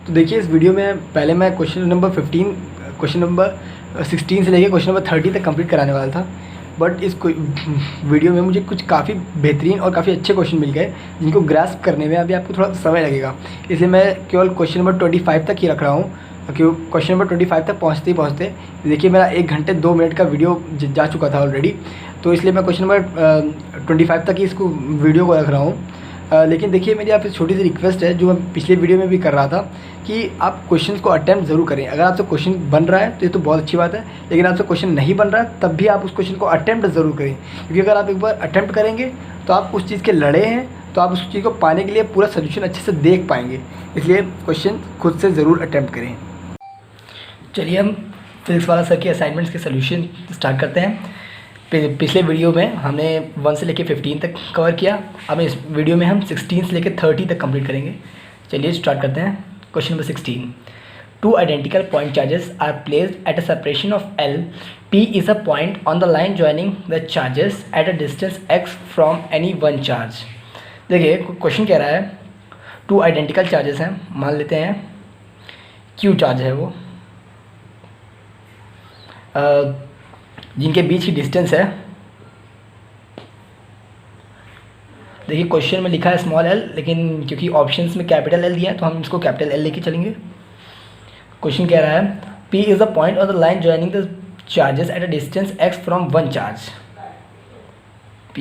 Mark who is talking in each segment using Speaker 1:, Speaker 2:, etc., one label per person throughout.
Speaker 1: तो देखिए इस वीडियो में पहले मैं क्वेश्चन नंबर 16 से लेके क्वेश्चन नंबर 30 तक कंप्लीट कराने वाला था। बट इस वीडियो में मुझे कुछ काफ़ी बेहतरीन और काफ़ी अच्छे क्वेश्चन मिल गए जिनको ग्रास्प करने में अभी आपको थोड़ा समय लगेगा। इसलिए मैं केवल क्वेश्चन नंबर 25 तक ही रख रहा हूँ, क्योंकि क्वेश्चन नंबर 25 तक पहुँचते देखिए मेरा 1 घंटे 2 मिनट का वीडियो जा चुका था ऑलरेडी। तो इसलिए मैं क्वेश्चन नंबर 25 तक ही इसको वीडियो को रख रहा हूँ। लेकिन देखिए मेरी आपसे छोटी सी रिक्वेस्ट है, जो मैं पिछले वीडियो में भी कर रहा था, कि आप क्वेश्चंस को अटैम्प्ट ज़रूर करें। अगर आपसे क्वेश्चन बन रहा है तो ये तो बहुत अच्छी बात है, लेकिन आपसे क्वेश्चन नहीं बन रहा है तब भी आप उस क्वेश्चन को अटैम्प्ट ज़रूर करें, क्योंकि अगर आप एक बार अटैम्प्ट करेंगे तो आप उस चीज़ के लड़े हैं तो आप उस चीज़ को पाने के लिए पूरा सोल्यूशन अच्छे से देख पाएंगे। इसलिए क्वेश्चन खुद से ज़रूर अटैम्प्ट करें। चलिए हम फिजिक्स वाला सर के असाइनमेंट्स के सोल्यूशन स्टार्ट करते हैं। पिछले वीडियो में हमने 1 से लेकर 15 तक कवर किया। अब इस वीडियो में हम 16 से लेकर 30 तक कंप्लीट करेंगे। चलिए स्टार्ट करते हैं। Question number 16, 2 identical point charges are placed at a separation of L. P is a point on the line joining the charges at a distance x from any one charge. देखिए question कह रहा है 2 identical charges हैं, मान लेते हैं Q charge है वो, जिनके बीच की डिस्टेंस है, देखिए क्वेश्चन में लिखा है स्मॉल एल, लेकिन क्योंकि ऑप्शंस में कैपिटल एल दिया है तो हम इसको कैपिटल एल लेके चलेंगे। क्वेश्चन कह रहा है P is the point on the line joining the charges eight a distance x from one charge. P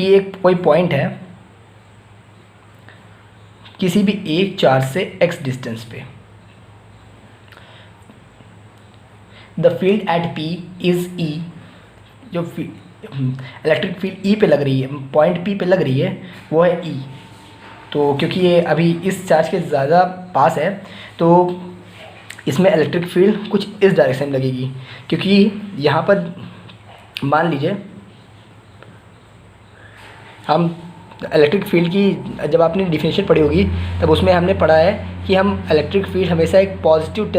Speaker 1: एक कोई पॉइंट है किसी भी एक चार्ज से x डिस्टेंस पे। The field at P is E, जो इलेक्ट्रिक फील्ड E पे लग रही है, पॉइंट P पे लग रही है, वो है E। तो क्योंकि ये अभी इस चार्ज के ज़्यादा पास है तो इसमें इलेक्ट्रिक फील्ड कुछ इस डायरेक्शन में लगेगी, क्योंकि यहाँ पर मान लीजिए हम इलेक्ट्रिक फील्ड की जब आपने डिफिनेशन पढ़ी होगी तब उसमें हमने पढ़ा है कि हम इलेक्ट्रिक फील्ड हमेशा एक पॉजिटिव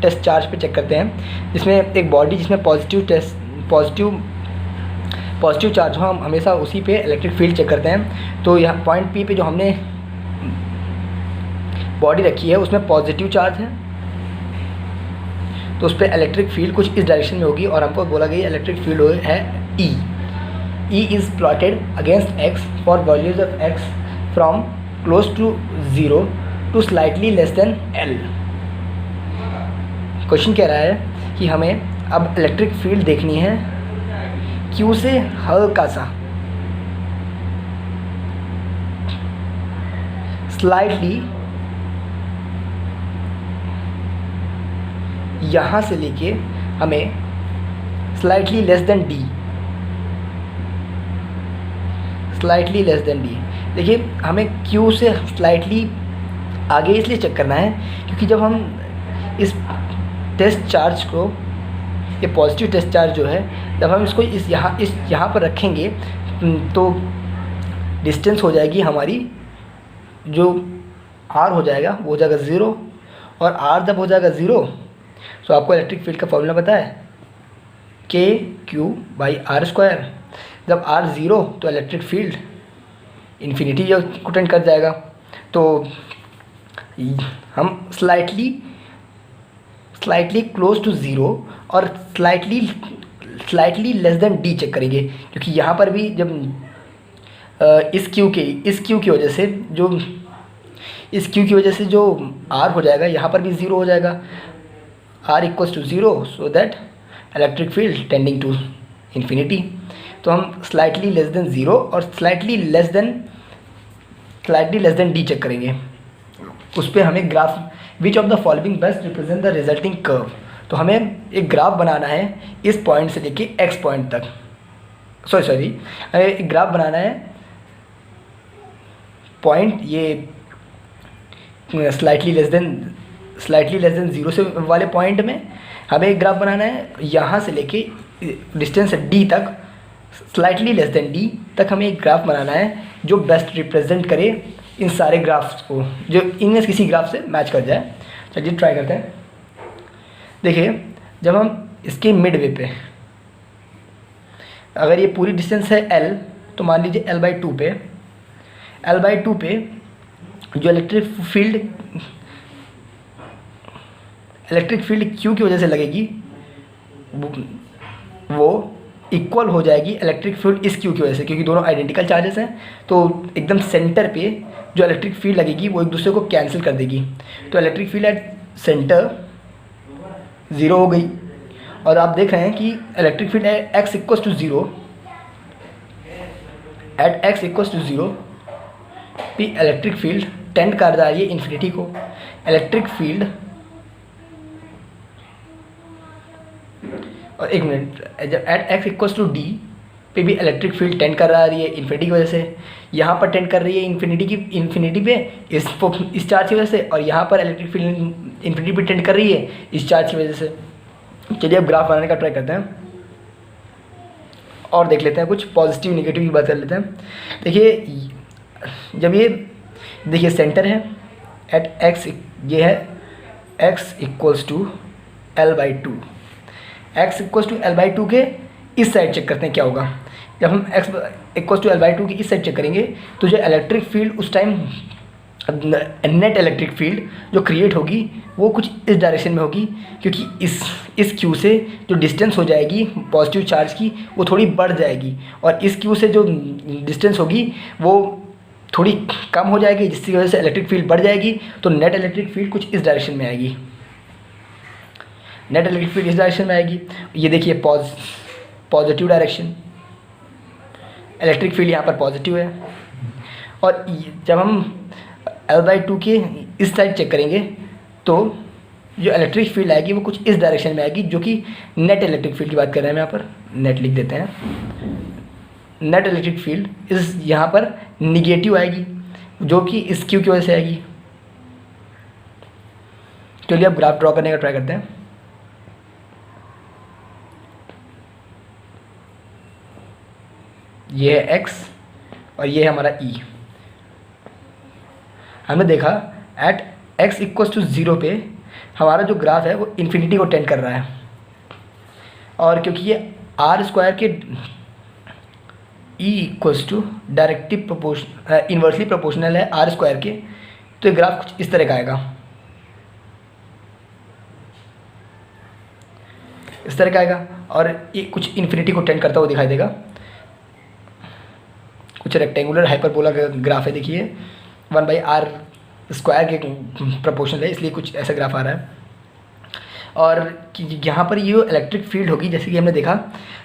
Speaker 1: टेस्ट चार्ज पे चेक करते हैं, जिसमें एक बॉडी जिसमें पॉजिटिव चार्ज हो, हम हमेशा उसी पे इलेक्ट्रिक फील्ड चेक करते हैं। तो यहाँ पॉइंट P पे जो हमने बॉडी रखी है उसमें पॉजिटिव चार्ज है, तो उस पर इलेक्ट्रिक फील्ड कुछ इस डायरेक्शन में होगी और हमको बोला गया इलेक्ट्रिक फील्ड है E is plotted against x for values of x from close to 0 to slightly less than L। Question कह रहा है कि हमें अब इलेक्ट्रिक फील्ड देखनी है Q से हल्का सा स्लाइटली यहाँ से लेके हमें slightly less than D, slightly less than D। देखिए हमें Q से स्लाइटली आगे इसलिए चेक करना है क्योंकि जब हम इस टेस्ट चार्ज को, ये पॉजिटिव टेस्ट चार्ज जो है, जब हम इसको इस यहाँ पर रखेंगे तो डिस्टेंस हो जाएगी हमारी, जो R हो जाएगा वो हो जाएगा 0, और R जब हो जाएगा 0 तो आपको इलेक्ट्रिक फील्ड का फॉर्मूला पता है KQ/R²। जब R 0 तो इलेक्ट्रिक फील्ड इन्फिनिटी को टेंड कर जाएगा। तो हम स्लाइटली क्लोज टू 0 और slightly less than D check करेंगे, क्योंकि यहाँ पर भी जब इस Q की वजह से जो R हो जाएगा यहाँ पर भी 0 हो जाएगा, R equals to 0, so that electric field tending to infinity. तो हम स्लाइटली लेस देन 0 और slightly less than D check करेंगे। उस पर हमें graph which of the following best represent the resulting curve, तो हमें एक ग्राफ बनाना है इस पॉइंट से लेके x पॉइंट तक, हमें एक ग्राफ बनाना है पॉइंट ये स्लाइटली लेस देन 0 से वाले पॉइंट में हमें एक ग्राफ बनाना है। यहाँ से लेके डिस्टेंस D तक, स्लाइटली लेस देन D तक हमें एक ग्राफ बनाना है जो बेस्ट रिप्रेजेंट करे इन सारे ग्राफ्स को, जो इनमें किसी ग्राफ से मैच कर जाए। चलिए ट्राई करते हैं। देखिए जब हम इसके मिड वे पे, अगर ये पूरी डिस्टेंस है L, तो मान लीजिए L/2 पे जो electric field electric field Q की वजह से लगेगी वो इक्वल हो जाएगी इलेक्ट्रिक फील्ड इस क्यू की वजह से, क्योंकि दोनों आइडेंटिकल चार्जेस हैं। तो एकदम सेंटर पे जो इलेक्ट्रिक फील्ड लगेगी वो एक दूसरे को कैंसिल कर देगी। तो इलेक्ट्रिक फील्ड एट सेंटर 0 हो गई। और आप देख रहे हैं कि electric field at x equals to 0, at x equals to 0 भी इलेक्ट्रिक फील्ड टेंड कर रहा है ये इन्फिनिटी को। इलेक्ट्रिक फील्ड, और एक मिनट, जब at x equals to D पे भी इलेक्ट्रिक फील्ड टेंड कर रहा है ये इन्फिनिटी की वजह से। यहाँ पर टेंड कर रही है इन्फिनिटी पे इस चार्ज की वजह से, और यहाँ पर इलेक्ट्रिक फील्ड इन्फिनिटी पे टेंड कर रही है इस चार्ज की वजह से। चलिए अब ग्राफ बनाने का ट्राई करते हैं और देख लेते हैं, कुछ पॉजिटिव निगेटिव की बात कर लेते हैं। देखिए जब ये देखिए सेंटर है एट x, ये है x equals to L/2। x equals to L/2 के इस साइड चेक करते हैं क्या होगा। जब हम x इक्वल्स टू L/2 की इस साइड चेक करेंगे तो जो इलेक्ट्रिक फील्ड उस टाइम, नेट इलेक्ट्रिक फील्ड जो क्रिएट होगी वो कुछ इस डायरेक्शन में होगी, क्योंकि इस क्यू से जो डिस्टेंस हो जाएगी पॉजिटिव चार्ज की वो थोड़ी बढ़ जाएगी, और इस क्यू से जो डिस्टेंस होगी वो थोड़ी कम हो जाएगी, जिसकी वजह से इलेक्ट्रिक फील्ड बढ़ जाएगी। तो नेट इलेक्ट्रिक फील्ड कुछ इस डायरेक्शन में आएगी, नेट इलेक्ट्रिक फील्ड इस डायरेक्शन में आएगी। ये देखिए पॉजिटिव डायरेक्शन, इलेक्ट्रिक फील्ड यहाँ पर पॉजिटिव है। और जब हम L/2 के इस साइड चेक करेंगे तो जो इलेक्ट्रिक फील्ड आएगी वो कुछ इस डायरेक्शन में आएगी, जो कि नेट इलेक्ट्रिक फील्ड की बात कर रहे हैं। हम यहाँ पर नेट लिख देते हैं। नेट इलेक्ट्रिक फील्ड इस यहाँ पर निगेटिव आएगी, जो कि इस क्यू की वजह से आएगी। चलिए अब ग्राफ ड्रॉ करने का ट्राई करते हैं। ये है x और ये है हमारा e। हमने देखा एट x इक्वल्स टू 0 पे हमारा जो ग्राफ है वो इन्फिनिटी को टेंड कर रहा है, और क्योंकि ये r² के e equals to directive proportion inversely proportional है r² के, तो ये ग्राफ कुछ इस तरह का आएगा, इस तरह का आएगा। और ये कुछ इन्फिनिटी को टेंड करता हुआ दिखाई देगा। कुछ रेक्टेंगुलर हाइपरबोला का ग्राफ है, देखिए 1/r² के प्रोपोर्शनल है, इसलिए कुछ ऐसा ग्राफ आ रहा है। और यहाँ पर ये इलेक्ट्रिक फील्ड होगी, जैसे कि हमने देखा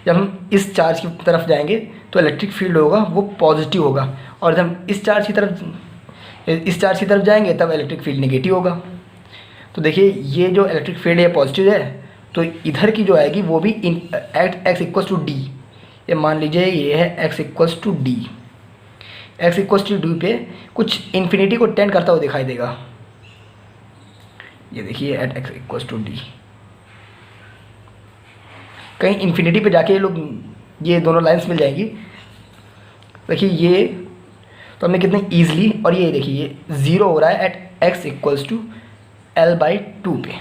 Speaker 1: जब हम इस चार्ज की तरफ जाएंगे तो इलेक्ट्रिक फील्ड होगा वो पॉजिटिव होगा, और जब हम इस चार्ज की तरफ जाएंगे तब इलेक्ट्रिक फील्ड नेगेटिव होगा। तो देखिए ये जो इलेक्ट्रिक फील्ड है पॉजिटिव है, तो इधर की जो आएगी वो भी at x equals to D, ये मान लीजिए ये है x equals to D. x equals to D पे कुछ इन्फिनिटी को टेंड करता हुआ दिखाई देगा। ये देखिए at x equals to D, कहीं इन्फिनिटी पे जाके ये दोनों लाइंस मिल जाएंगी। देखिए ये तो हमने कितने ईजिली, और ये देखिए ये 0 हो रहा है eight x equals to L/2 पे,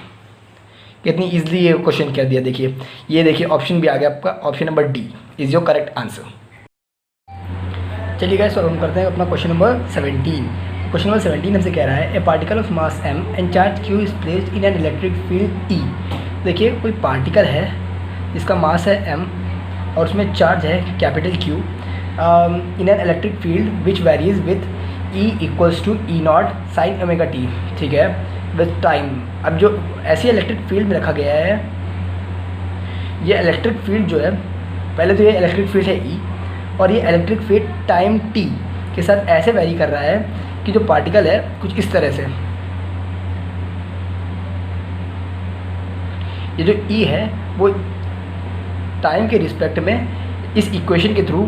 Speaker 1: कितनी ईजिली ये क्वेश्चन कर दिया। देखिए ये देखिए ऑप्शन भी आ गया आपका, option number D is your correct answer. चलिए गाइस, तो हम करते हैं अपना क्वेश्चन नंबर 17। क्वेश्चन नंबर 17 हमसे कह रहा है a particle of mass m and charge q is placed in an electric field E। देखिए कोई पार्टिकल है जिसका मास है m और उसमें चार्ज है capital Q in an electric field which varies with E equals to E0 sin ωt। ठीक है, विथ टाइम। अब जो ऐसी इलेक्ट्रिक फील्ड में रखा गया है, ये इलेक्ट्रिक फील्ड जो है, पहले तो ये इलेक्ट्रिक फील्ड है E, और ये इलेक्ट्रिक फील्ड टाइम t के साथ ऐसे वैरी कर रहा है कि जो पार्टिकल है कुछ इस तरह से, ये जो E है वो टाइम के रिस्पेक्ट में इस इक्वेशन के थ्रू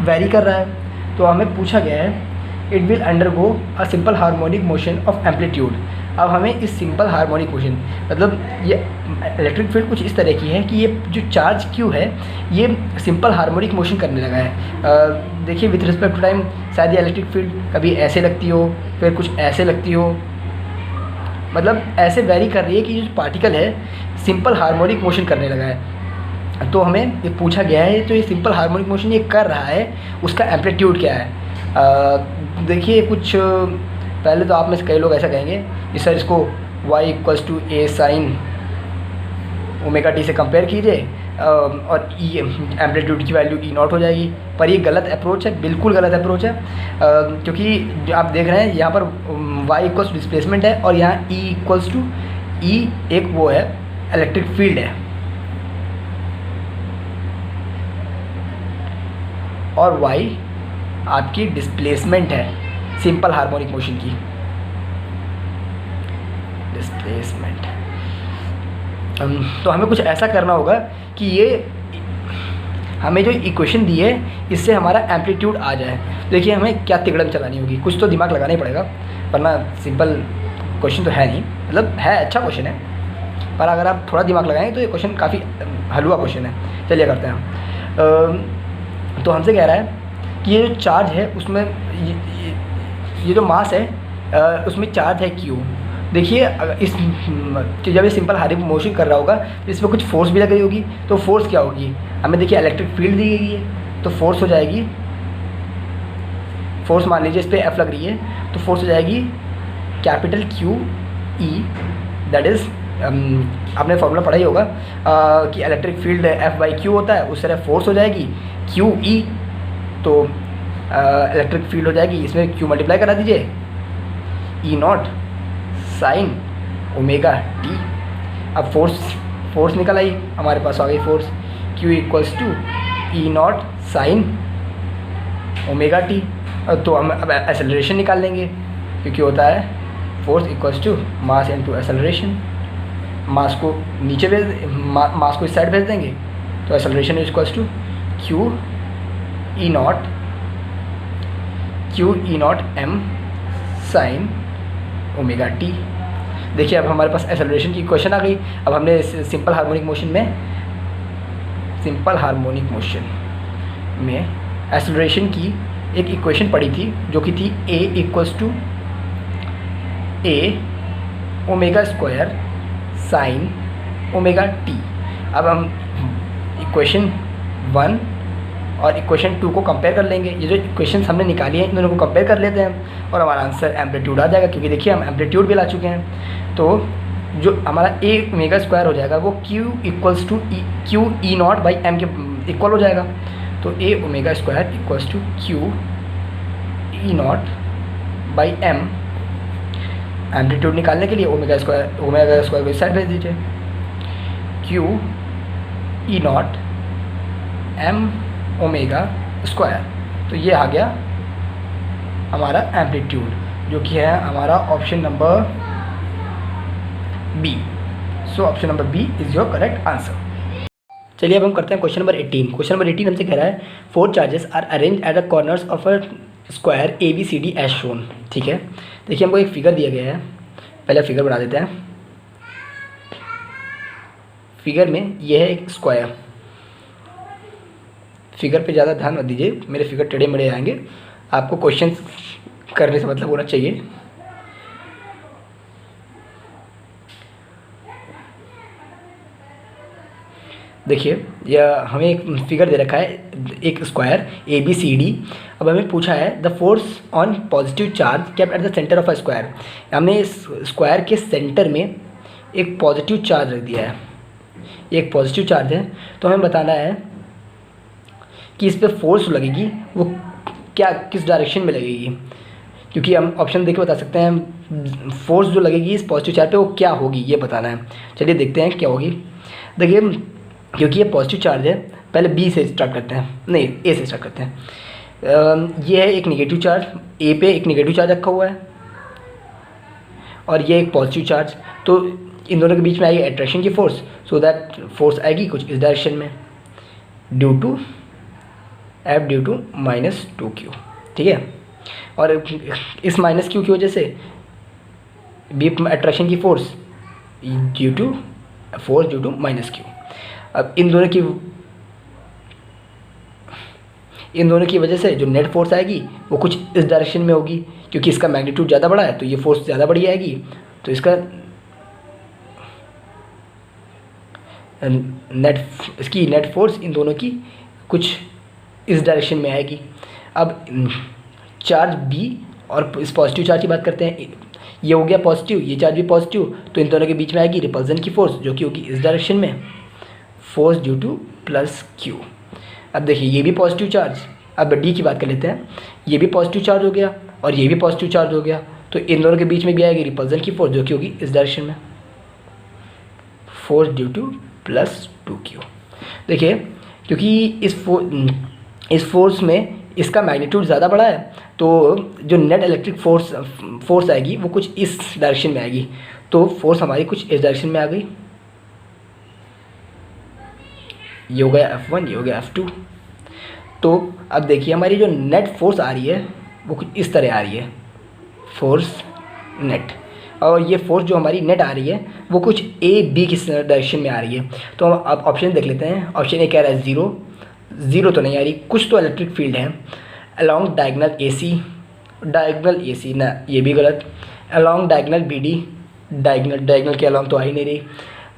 Speaker 1: वैरी कर रहा है। तो हमें पूछा गया है it will undergo a simple harmonic motion of amplitude. अब हमें इस सिंपल हार्मोनिक मोशन, मतलब ये इलेक्ट्रिक फील्ड कुछ इस तरह की है कि ये जो चार्ज Q है ये सिंपल हार्मोनिक मोशन करने लगा है। देखिए विथ रिस्पेक्ट टू टाइम शायद ये इलेक्ट्रिक फील्ड कभी ऐसे लगती हो, फिर कुछ ऐसे लगती हो, मतलब ऐसे वेरी कर रही है कि जो पार्टिकल है सिंपल हार्मोनिक मोशन करने लगा है। तो हमें ये पूछा गया है, तो ये सिंपल हार्मोनिक मोशन ये कर रहा है, उसका एम्पलीट्यूड क्या है। देखिए कुछ पहले तो आप में से कई लोग ऐसा कहेंगे कि सर इसको Y equals to A sine omega T से कंपेयर कीजिए और ई एम्पलीट्यूड की वैल्यू ई नॉट हो जाएगी। पर ये गलत अप्रोच है, बिल्कुल गलत अप्रोच है, क्योंकि आप देख रहे हैं यहाँ पर वाई इक्वल्स टू डिस्प्लेसमेंट है और यहाँ ई इक्वल्स टू ई एक वो है इलेक्ट्रिक फील्ड है और वाई आपकी डिस्प्लेसमेंट है सिंपल हार्मोनिक मोशन की डिस्प्लेसमेंट। तो हमें कुछ ऐसा करना होगा कि ये हमें जो इक्वेशन दी है इससे हमारा एम्पलीट्यूड आ जाए। देखिए हमें क्या तिगड़म चलानी होगी, कुछ तो दिमाग लगाना ही पड़ेगा, वरना सिंपल क्वेश्चन तो है नहीं, मतलब है अच्छा क्वेश्चन है पर अगर आप थोड़ा दिमाग लगाएंगे तो ये क्वेश्चन काफ़ी हलवा क्वेश्चन है। चलिए करते हैं हम। तो हमसे कह रहा है कि ये जो चार्ज है उसमें ये जो मास है उसमें चार्ज है क्यू। देखिए इस जब ये सिंपल हार्मोनिक मोशन कर रहा होगा तो इसमें कुछ फोर्स भी लग रही होगी, तो फोर्स क्या होगी, हमें देखिए इलेक्ट्रिक फील्ड दी गई है तो फोर्स हो जाएगी, फोर्स मान लीजिए इस पर एफ लग रही है तो फोर्स हो जाएगी capital Q E, that is आपने फॉर्मूला पढ़ा ही होगा कि electric field F by Q होता है, उस तरह फोर्स हो जाएगी क्यू ई, तो इलेक्ट्रिक फील्ड हो जाएगी, इसमें क्यू मल्टीप्लाई करा दीजिए E naught sine omega T. अब फोर्स निकल आई हमारे पास आ गई force Q equals to E naught sine omega T. तो हम अब एक्सेलरेशन निकाल लेंगे क्योंकि होता है force equals to mass into acceleration. Mass को नीचे मास को इस साइड भेज देंगे तो acceleration equals to Q E naught M sine omega T. देखिए अब हमारे पास एक्सेलरेशन की इक्वेशन आ गई। अब हमने सिंपल हार्मोनिक मोशन में एक्सेलरेशन की एक इक्वेशन पढ़ी थी जो कि थी a equals to A omega square sine omega T. अब हम इक्वेशन 1 और इक्वेशन 2 को कंपेयर कर लेंगे। ये जो इक्वेशन हमने निकाली है इन दोनों को कंपेयर कर लेते हैं और हमारा आंसर एम्पलीट्यूड आ जाएगा, क्योंकि देखिए हम एम्पलीट्यूड भी ला चुके हैं। तो जो हमारा ए ओमेगा स्क्वायर हो जाएगा वो Q equals to Q E naught by M के इक्वल हो जाएगा। तो A omega square equals to Q E naught by M. Amplitude निकालने के लिए ओमेगा स्क्वायर को इस साइड भेज दीजिए, Q E naught M omega square. तो ये आ गया हमारा एम्पलीट्यूड जो कि है हमारा option number B. So option number B is your correct answer. चलिए अब हम करते हैं क्वेश्चन नंबर 18। क्वेश्चन नंबर 18 हमसे कह रहा है 4 charges are arrange at the corners of a square A B C D as shown. ठीक है, देखिए हमको एक फिगर दिया गया है, पहले फिगर बना देते हैं। फिगर में यह है एक स्क्वायर, फिगर पे ज़्यादा ध्यान मत दीजिए, मेरे फिगर टेढ़े मेढ़े आएंगे, आपको क्वेश्चन करने से मतलब होना चाहिए। देखिए यह हमें एक फिगर दे रखा है, एक square A B C D. अब हमें पूछा है the force on positive charge kept at the centre of a square. हमने इस स्क्वायर के सेंटर में एक पॉजिटिव चार्ज रख दिया है, एक पॉजिटिव चार्ज है। तो हमें बताना है कि इस पर फोर्स लगेगी वो क्या किस डायरेक्शन में लगेगी, क्योंकि हम ऑप्शन देख के बता सकते हैं फोर्स जो लगेगी इस पॉजिटिव चार्ज पे वो क्या होगी, ये बताना है। चलिए देखते हैं क्या होगी। देखिए क्योंकि ये पॉजिटिव चार्ज है, पहले बी से स्टार्ट करते हैं, नहीं ए से स्टार्ट करते हैं। ये है एक नेगेटिव चार्ज, ए पे एक नेगेटिव चार्ज रखा हुआ है और ये एक पॉजिटिव चार्ज। तो इन दोनों के बीच में आएगी अट्रैक्शन की फोर्स, सो दैट फोर्स आएगी कुछ इस डायरेक्शन में, due to F due to -2q। ठीक है, और इस -q की वजह से बी अट्रैक्शन की फोर्स ड्यू टू -q। अब इन दोनों की वजह से जो नेट फोर्स आएगी वो कुछ इस डायरेक्शन में होगी, क्योंकि इसका मैग्नीट्यूड ज़्यादा बड़ा है तो ये फोर्स ज़्यादा बड़ी आएगी, तो इसका इसकी नेट फोर्स इन दोनों की कुछ इस डायरेक्शन में आएगी। अब चार्ज बी और इस पॉजिटिव चार्ज की बात करते हैं, ये हो गया पॉजिटिव, ये चार्ज भी पॉजिटिव, तो इन दोनों के बीच में आएगी रिपल्जन की फोर्स जो कि होगी इस डायरेक्शन में, force due two plus Q. अब देखिए ये भी पॉजिटिव चार्ज, अब डी की बात कर लेते हैं, ये भी पॉजिटिव चार्ज हो गया और ये भी पॉजिटिव चार्ज हो गया, तो इन दोनों के बीच में भी आएगी रिपल्जन की फोर्स जो कि होगी इस डायरेक्शन में, force due two plus 2q। देखिए क्योंकि इस फोर्स में इसका मैग्नीट्यूड ज़्यादा बड़ा है, तो जो नेट इलेक्ट्रिक फोर्स आएगी वो कुछ इस डायरेक्शन में आएगी, तो फोर्स हमारी कुछ इस डायरेक्शन में आ गई। ये हो गया F1, ये हो गया F2। तो अब देखिए हमारी जो नेट फोर्स आ रही है वो कुछ इस तरह आ रही है, फोर्स नेट, और ये फोर्स जो हमारी नेट आ रही है वो कुछ ए बी की डायरेक्शन में आ रही है। तो हम अब ऑप्शन देख लेते हैं। ऑप्शन ए कह रहा है ज़ीरो, ज़ीरो तो नहीं आ रही, कुछ तो इलेक्ट्रिक फील्ड है। Along diagonal AC, diagonal AC ना, ये भी गलत। अलॉन्ग डायगनल BD, डायगनल के अलॉन्ग तो आ ही नहीं रही।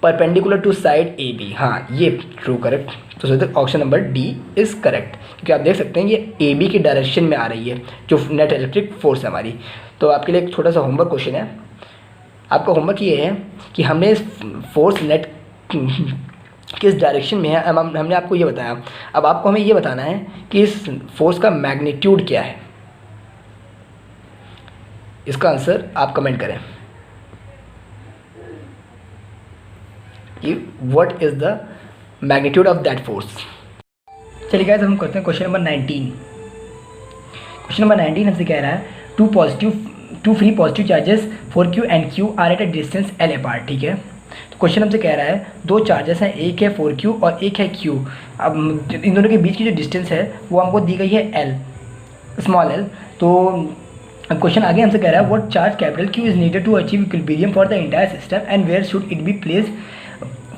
Speaker 1: परपेंडिकुलर टू साइड AB, हाँ ये ट्रू करेक्ट, तो सोचते option number D is correct, क्योंकि आप देख सकते हैं ये AB की डायरेक्शन में आ रही है जो नेट इलेक्ट्रिक फोर्स है हमारी। तो आपके लिए एक छोटा सा होमवर्क क्वेश्चन है। आपका होमवर्क ये है कि हमने इस फोर्स नेट किस डायरेक्शन में है, हमने आपको ये बताया। अब आपको हमें ये बताना है कि इस फोर्स का मैग्नीट्यूड क्या है। इसका आंसर आप कमेंट करें कि what is the magnitude of that force. चलिए गाइस हम करते हैं क्वेश्चन नंबर 19। क्वेश्चन नंबर 19 हमसे कह रहा है two free positive charges 4q and q are at a distance l apart. ठीक है, तो क्वेश्चन हमसे कह रहा है दो चार्जेस हैं, एक है 4q और एक है q। अब इन दोनों के बीच की जो डिस्टेंस है वो हमको दी गई है l, स्मॉल l। तो अब क्वेश्चन आगे हमसे कह रहा है what charge capital Q is needed to achieve equilibrium for the entire system and where should it be placed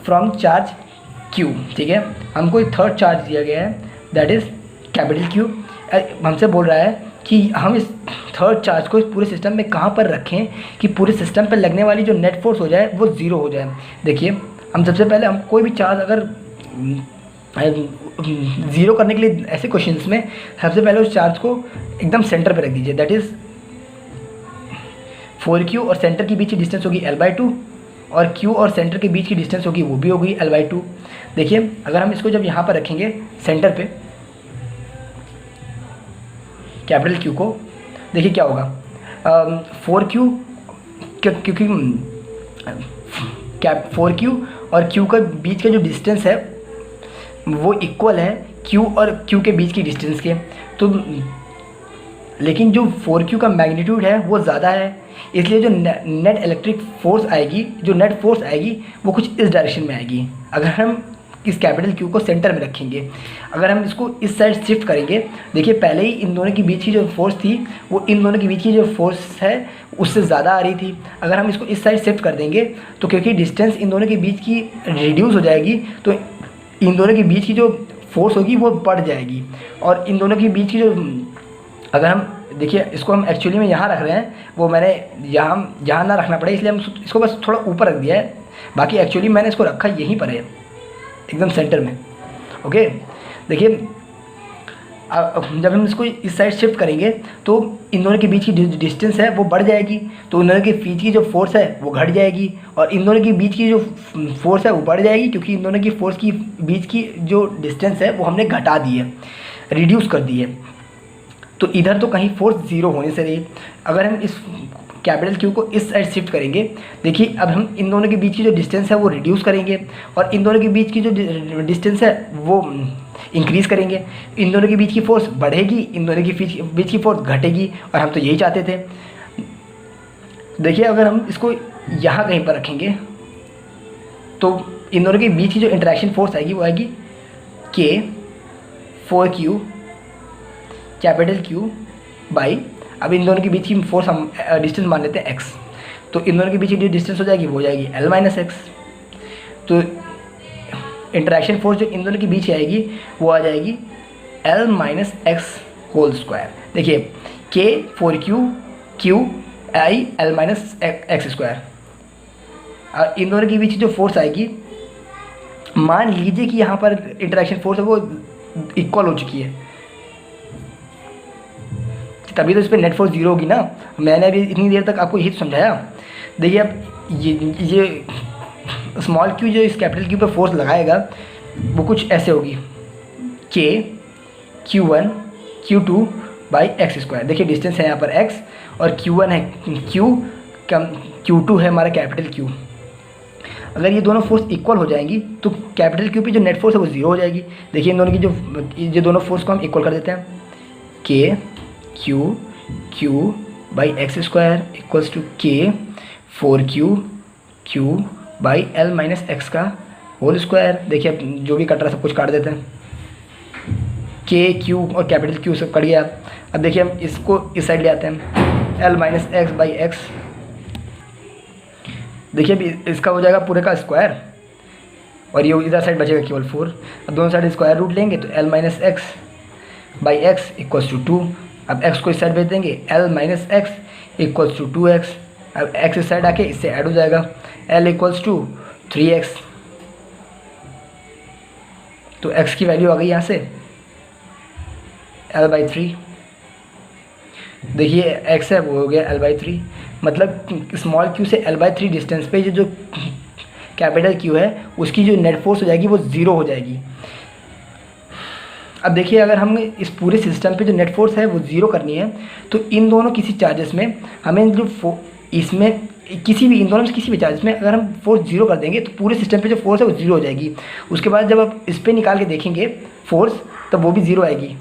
Speaker 1: from charge Q। ठीक है, हमको एक थर्ड चार्ज दिया गया है दैट इज़ कैपिटल Q। हमसे बोल रहा है कि हम इस थर्ड चार्ज को इस पूरे सिस्टम में कहाँ पर रखें कि पूरे सिस्टम पर लगने वाली जो नेट फोर्स हो जाए वो ज़ीरो हो जाए। देखिए हम सबसे पहले हम कोई भी चार्ज अगर ज़ीरो करने के लिए ऐसे क्वेश्चंस में सबसे पहले उस चार्ज को एकदम सेंटर पे रख दीजिए, दैट इज़ 4q और सेंटर के बीच की डिस्टेंस होगी l/2 और q और सेंटर के बीच की डिस्टेंस होगी वो भी होगी l/2। देखिए अगर हम इसको जब यहाँ पर रखेंगे सेंटर पे कैपिटल Q को, देखिए क्या होगा 4q, क्योंकि 4q और q का बीच का जो डिस्टेंस है वो इक्वल है q और q के बीच की डिस्टेंस के। तो लेकिन जो 4q का मैग्नीट्यूड है वो ज़्यादा है, इसलिए जो नेट इलेक्ट्रिक फोर्स आएगी, जो नेट फोर्स आएगी वो कुछ इस डायरेक्शन में आएगी। अगर हम इस कैपिटल Q को सेंटर में रखेंगे, अगर हम इसको इस साइड शिफ्ट करेंगे, देखिए पहले ही इन दोनों के बीच की जो फोर्स थी वो इन दोनों के बीच की जो फोर्स है उससे ज़्यादा आ रही थी। अगर हम इसको इस साइड शिफ्ट कर देंगे तो क्योंकि डिस्टेंस इन दोनों के बीच की रिड्यूस हो जाएगी तो इन दोनों के बीच की जो फोर्स होगी वो बढ़ जाएगी। और इन दोनों के बीच की जो, अगर हम देखिए इसको हम एक्चुअली में यहाँ रख रहे हैं, वो मैंने यहाँ ना रखना पड़े इसलिए हम इसको बस थोड़ा ऊपर रख दिया है, बाकी एक्चुअली मैंने इसको रखा यहीं पर है एकदम सेंटर में। ओके, देखिए जब हम इसको इस साइड शिफ्ट करेंगे तो इन दोनों के बीच की डिस्टेंस है वो बढ़ जाएगी, तो इन दोनों के बीच की जो फोर्स है वो घट जाएगी और इन दोनों के बीच की जो फोर्स है वो बढ़ जाएगी, क्योंकि इन दोनों की फोर्स की बीच की जो डिस्टेंस है वो हमने घटा दी है, रिड्यूस कर दी है। तो इधर तो कहीं फोर्स ज़ीरो होने से रही। अगर हम इस कैपिटल Q को इस साइड शिफ्ट करेंगे, देखिए अब हम इन दोनों के बीच की जो डिस्टेंस है वो रिड्यूस करेंगे और इन दोनों के बीच की जो डिस्टेंस है वो इंक्रीज़ करेंगे। इन दोनों के बीच की फोर्स बढ़ेगी, इन दोनों के बीच की फोर्स घटेगी, और हम तो यही चाहते थे। देखिए अगर हम इसको यहाँ कहीं पर रखेंगे तो इन दोनों के बीच की जो इंटरेक्शन फोर्स आएगी वो आएगी K 4Q capital Q by, अब इन दोनों के बीच की फोर्स हम डिस्टेंस मान लेते हैं x, तो इन दोनों के बीच की जो डिस्टेंस हो जाएगी वो हो जाएगी l-x। तो इंटरेक्शन फोर्स जो इन दोनों के बीच आएगी वो आ जाएगी l-x होल स्क्वायर। देखिए K 4Q Q I l-x square. इन दोनों के बीच जो फोर्स आएगी, मान लीजिए कि यहाँ पर इंटरेक्शन फोर्स है वो इक्वल हो चुकी है, तभी तो इस पर नेट फोर्स जीरो होगी ना। मैंने अभी इतनी देर तक आपको यही तो समझाया। देखिए अब ये स्मॉल क्यू जो इस कैपिटल क्यू पर फोर्स लगाएगा वो कुछ ऐसे होगी, के Q1 Q2 by X square. देखिए डिस्टेंस है यहाँ पर x और Q1 है Q2 है हमारा कैपिटल Q। अगर ये दोनों फोर्स इक्वल हो जाएंगी तो कैपिटल Q पे जो नेट फोर्स है वो जीरो हो जाएगी। देखिए इन दोनों की जो दोनों फोर्स को हम इक्वल कर देते हैं, K Q by X square equals to K 4Q by L minus X का होल स्क्वायर। देखिए अब जो भी कट रहा है सब कुछ काट देते हैं, के Q और कैपिटल Q सब कट गया। अब देखिए हम इसको इस साइड ले आते हैं, L minus X by x. देखिए अभी इसका हो जाएगा पूरे का स्क्वायर और ये इधर साइड बचेगा केवल 4। अब दोनों साइड स्क्वायर रूट लेंगे तो L minus X by X equals to 2। अब x को इस साइड भेज देंगे, L minus X equals to 2x। अब x इस साइड आके इससे ऐड हो जाएगा, L इक्वल्स टू 3x। तो x की वैल्यू आ गई यहाँ से L/3। देखिए x है वो हो गया L/3। मतलब स्मॉल q से L/3 डिस्टेंस पे जो कैपिटल Q है उसकी जो नेट फोर्स हो जाएगी वो ज़ीरो हो जाएगी। अब देखिए अगर हम इस पूरे सिस्टम पे जो नेट फोर्स है वो ज़ीरो करनी है तो इन दोनों किसी चार्जेस में हमें जो इसमें किसी भी इन दोनों में किसी भी चार्जेस में अगर हम फोर्स जीरो कर देंगे तो पूरे सिस्टम पे जो फोर्स है वो जीरो हो जाएगी। उसके बाद जब आप इस पर निकाल के देखेंगे फोर्स तब वो भी ज़ीरो आएगी।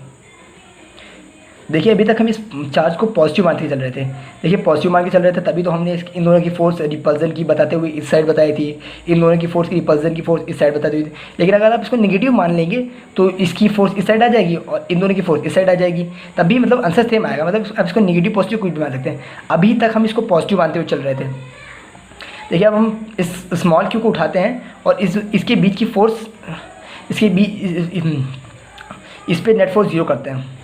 Speaker 1: देखिए अभी तक हम इस चार्ज को पॉजिटिव मान के चल रहे थे। देखिए पॉजिटिव मान के चल रहे थे तभी तो हमने इन दोनों की फोर्स रिपल्जन की बताते हुए इस साइड बताई थी, इन दोनों की फोर्स की रिपल्जन की फोर्स इस साइड बताई हुई थी। लेकिन अगर आप इसको नेगेटिव मान लेंगे तो इसकी फोर्स इस साइड आ जाएगी और इन दोनों की फोर्स इस साइड आ जाएगी, तभी मतलब आंसर सेम आएगा। मतलब आप इसको नेगेटिव पॉजिटिव कुछ भी मान सकते हैं। अभी तक हम इसको पॉजिटिव मानते हुए चल रहे थे। देखिए अब हम इस स्मॉल क्यू को उठाते हैं और इसके बीच की फोर्स इसके बीच इस पर नेट फोर्स जीरो करते हैं।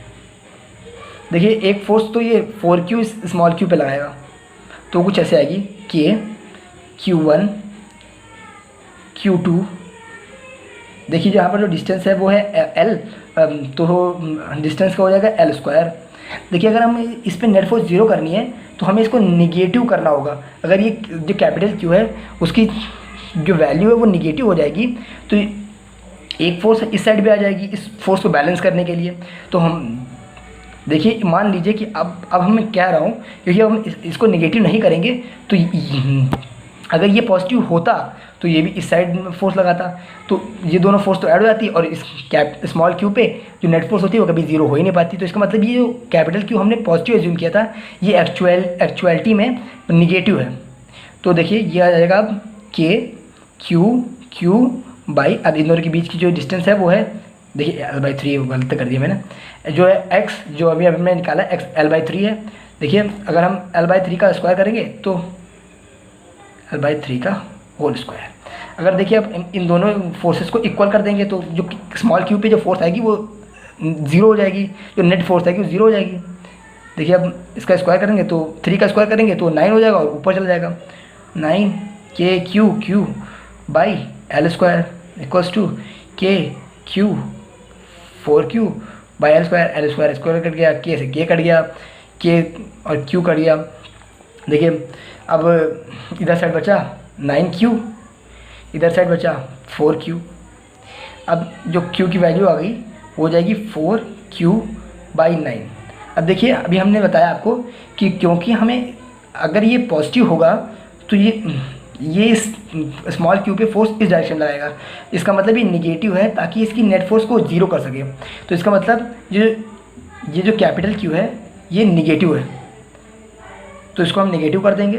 Speaker 1: देखिए एक फोर्स तो ये 4Q इस स्मॉल क्यू पे लगाएगा तो कुछ ऐसे आएगी, के Q1 Q2। देखिए यहाँ पर जो डिस्टेंस है वो है L, तो डिस्टेंस का हो जाएगा L स्क्वायर। देखिए अगर हम इस पर नेट फोर्स जीरो करनी है तो हमें इसको निगेटिव करना होगा। अगर ये जो कैपिटल Q है उसकी जो वैल्यू है वो निगेटिव हो जाएगी तो एक फोर्स इस साइड भी आ जाएगी इस फोर्स को बैलेंस करने के लिए। तो हम देखिए मान लीजिए कि अब मैं कह रहा हूँ क्योंकि अब हम इसको नेगेटिव नहीं करेंगे तो अगर ये पॉजिटिव होता तो ये भी इस साइड में फोर्स लगाता तो ये दोनों फोर्स तो ऐड हो जाती और इस स्मॉल क्यू पे जो नेट फोर्स होती है वो कभी जीरो हो ही नहीं पाती। तो इसका मतलब ये जो कैपिटल क्यू हमने पॉजिटिव एज्यूम किया था ये एक्चुअलिटी में निगेटिव है। तो देखिए ये आ जाएगा अब के क्यू बाई, अब इन दोनों के बीच की जो डिस्टेंस है वो है, देखिए L/3 गलत कर दिया मैंने, जो है x जो अभी मैंने निकाला x L/3 है। देखिए अगर हम L/3 का स्क्वायर करेंगे तो L/3 का होल स्क्वायर। अगर देखिए अब इन दोनों फोर्सेस को इक्वल कर देंगे तो जो स्मॉल क्यू पे जो फोर्स आएगी वो ज़ीरो हो जाएगी, जो नेट फोर्स आएगी वो ज़ीरो हो जाएगी। देखिए अब इसका स्क्वायर करेंगे तो 3 का स्क्वायर करेंगे तो 9 हो जाएगा और ऊपर चला जाएगा 9 K Q by L square equals to K Q 4Q by L square cut गया, के से के कट गया, के और Q कट गया। देखिए अब इधर साइड बचा 9Q, इधर साइड बचा 4Q। अब जो Q की वैल्यू आ गई हो जाएगी 4Q बाई 9। अब देखिए अभी हमने बताया आपको कि क्योंकि हमें अगर ये पॉजिटिव होगा तो ये स्मॉल क्यू पे फोर्स इस डायरेक्शन लगाएगा, इसका मतलब ये निगेटिव है ताकि इसकी नेट फोर्स को जीरो कर सके। तो इसका मतलब ये जो कैपिटल क्यू है ये निगेटिव है तो इसको हम निगेटिव कर देंगे।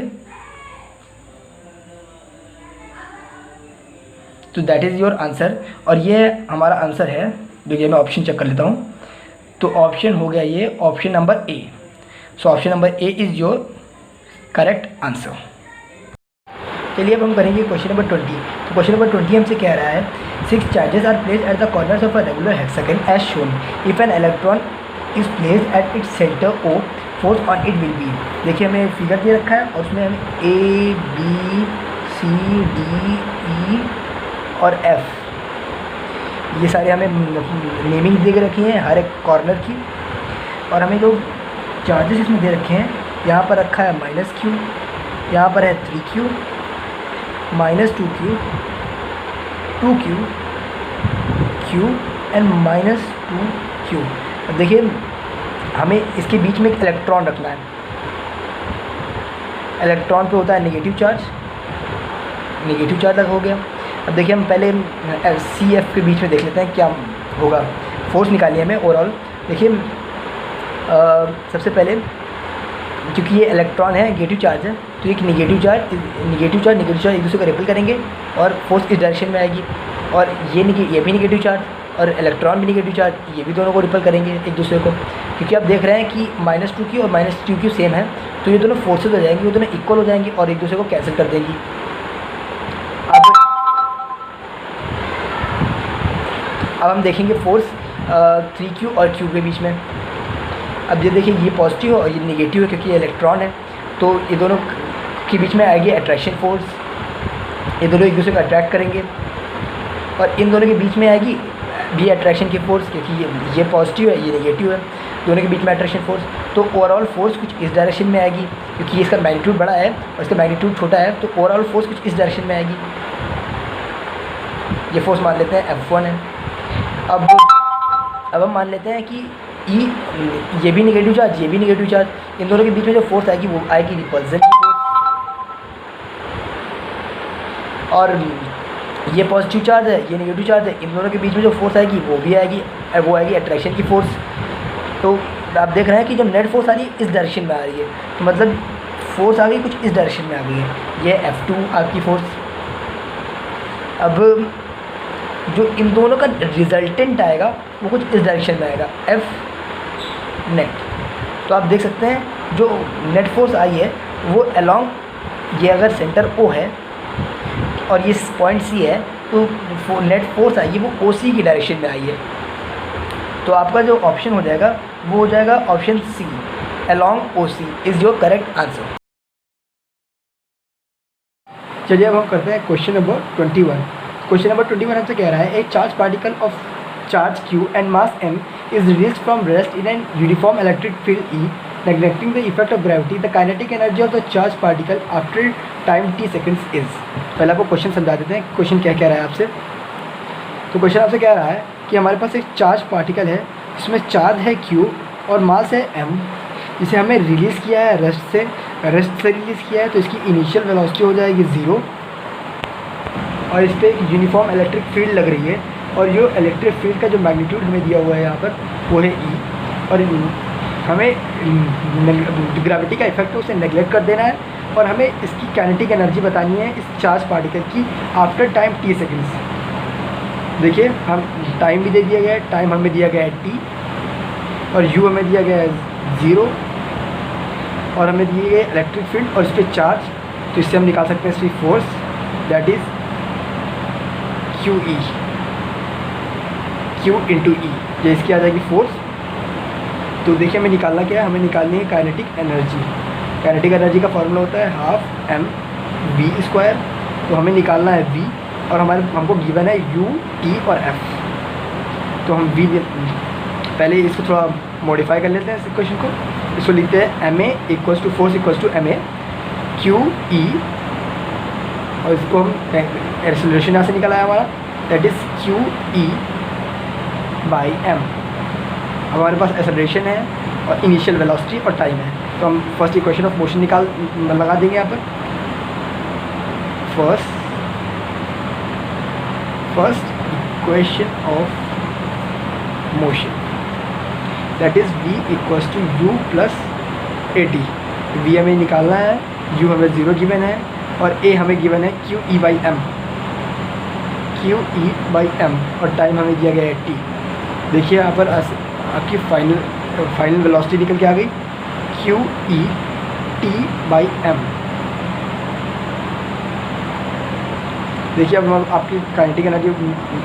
Speaker 1: तो दैट इज़ योर आंसर और ये हमारा आंसर है। देखिए मैं ऑप्शन चेक कर लेता हूँ तो ऑप्शन हो गया ये option number A. So option number A is your correct answer. चलिए अब हम करेंगे क्वेश्चन नंबर 20। तो क्वेश्चन नंबर 20 हमसे कह रहा है 6 charges are placed at the corners of a regular hexagon as shown. If an electron is placed at its centre O force on it will be. देखिए हमें फिगर दे रखा है और उसमें हमें A B C D E और F ये सारे हमें नेमिंग दे के रखी हैं हर एक कॉर्नर की। और हमें जो चार्जेस इसमें दे रखे हैं, यहाँ पर रखा है -q, यहाँ पर है 3q, -2q, 2q, q and -2q। अब देखिए हमें इसके बीच में एक इलेक्ट्रॉन रखना है। इलेक्ट्रॉन पे होता है नेगेटिव चार्ज लगा हो गया। अब देखिए हम पहले CF के बीच में देख लेते हैं क्या होगा। फोर्स निकालिए हमें ओवरऑल। देखिए सबसे पहले क्योंकि ये इलेक्ट्रॉन है, नेगेटिव चार्ज है, तो एक नेगेटिव चार्ज एक दूसरे को रिपेल करेंगे और फोर्स इस डायरेक्शन में आएगी। और ये भी नेगेटिव चार्ज और इलेक्ट्रॉन भी नेगेटिव चार्ज, ये भी दोनों को रिपेल करेंगे एक दूसरे को। क्योंकि आप देख रहे हैं कि -2q और -2q सेम है, तो ये दोनों फोर्सेज हो जाएंगी, वो दोनों इक्वल हो जाएंगी और एक दूसरे को कैंसिल कर देंगी। अब हम देखेंगे फोर्स 3q और q के बीच में। अब ये देखिए ये पॉजिटिव और ये नेगेटिव है क्योंकि ये इलेक्ट्रॉन है, तो ये दोनों के बीच में आएगी अट्रैक्शन फोर्स। ये दोनों एक दूसरे को अट्रैक्ट करेंगे और इन दोनों के बीच में आएगी भी अट्रैक्शन की फोर्स, क्योंकि ये पॉजिटिव है, ये नेगेटिव है, दोनों के बीच में अट्रैक्शन फोर्स। तो ओवरऑल फोर्स कुछ इस डायरेक्शन में आएगी, क्योंकि इसका मैग्नीट्यूड बड़ा है और इसका मैग्नीट्यूड छोटा है, तो ओवरऑल फोर्स कुछ इस डायरेक्शन में आएगी। ये फोर्स मान लेते हैं F1 है। अब हम मान लेते हैं कि ये भी नेगेटिव चार्ज, ये भी नेगेटिव चार्ज, इन दोनों के बीच में जो फोर्स आएगी वो आएगी रिपल्सन की फोर्स। और ये पॉजिटिव चार्ज है, ये नेगेटिव चार्ज है, इन दोनों के बीच में जो फोर्स आएगी वो आएगी अट्रैक्शन की फोर्स। तो आप देख रहे हैं कि जो नेट फोर्स आ रही है इस डायरेक्शन में आ रही है, तो मतलब फोर्स आ गई कुछ इस डायरेक्शन में आ गई है। ये F2 आपकी फोर्स। अब जो इन दोनों का रिजल्टेंट आएगा वो कुछ इस डायरेक्शन में आएगा, F नेट। तो आप देख सकते हैं जो नेट फोर्स आई है वो अलोंग, ये अगर सेंटर O है और ये पॉइंट C है, तो नेट फोर्स आई है वो OC की डायरेक्शन में आई है। तो आपका जो ऑप्शन हो जाएगा वो हो जाएगा option C, along OC is your correct answer. चलिए अब हम करते हैं क्वेश्चन नंबर 21। क्वेश्चन नंबर 21 हमसे कह रहा है एक charge particle of charge Q and mass m is released from rest in an uniform electric field E, neglecting the effect of gravity. The kinetic energy of the charged particle after time t seconds is। पहले आपको question समझा देते हैं question क्या कह रहा है आपसे। तो क्वेश्चन आपसे कह रहा है कि हमारे पास एक चार्ज पार्टिकल है, इसमें चार्ज है Q और मास है m, इसे हमें रिलीज़ किया है रेस्ट से रिलीज़ किया है, तो इसकी इनिशियल वेलोसिटी हो जाएगी 0 और इस पर एक यूनिफॉर्म इलेक्ट्रिक फील्ड लग रही है। और जो इलेक्ट्रिक फील्ड का जो मैग्नीट्यूड हमें दिया हुआ है यहाँ पर वो है E, और हमें ग्रेविटी का इफेक्ट है उसे नेगलेक्ट कर देना है और हमें इसकी काइनेटिक एनर्जी बतानी है इस चार्ज पार्टिकल की आफ्टर टाइम t सेकेंड्स। देखिए हम टाइम भी दे दिया गया है, टाइम हमें दिया गया है t और u हमें दिया गया है 0 और हमें दिए गए इलेक्ट्रिक फील्ड और इस पर चार्ज। तो इससे हम निकाल सकते हैं इसकी force, that is Q into E, ये इसकी आ जाएगी फोर्स। तो देखिए हमें निकालना क्या है, हमें निकालनी है काइनेटिक एनर्जी। काइनेटिक एनर्जी का फॉर्मूला होता है 12mv²। तो हमें निकालना है v और हमको गिवन है u, t और f। तो हम v पहले इसको थोड़ा मॉडिफाई कर लेते हैं इस क्वेश्चन को। इसको लिखते हैं ma = force = ma q e, और इसको हम एक्सेलरेशन यहाँ से निकला है हमारा, that is q e by m। हमारे पास एक्सेलरेशन है और इनिशियल वेलोसिटी और टाइम है। तो हम फर्स्ट इक्वेशन ऑफ मोशन लगा देंगे यहाँ पर। First equation of motion that is v = u + at। v हमें निकालना है, u हमें 0 गिवन है और a हमें गिवन है q e बाई m और टाइम हमें दिया गया है t। देखिए यहाँ पर आपकी फाइनल वेलोसिटी निकल के आ गई q e t by m। देखिए अब आपकी काइनेटिक एनर्जी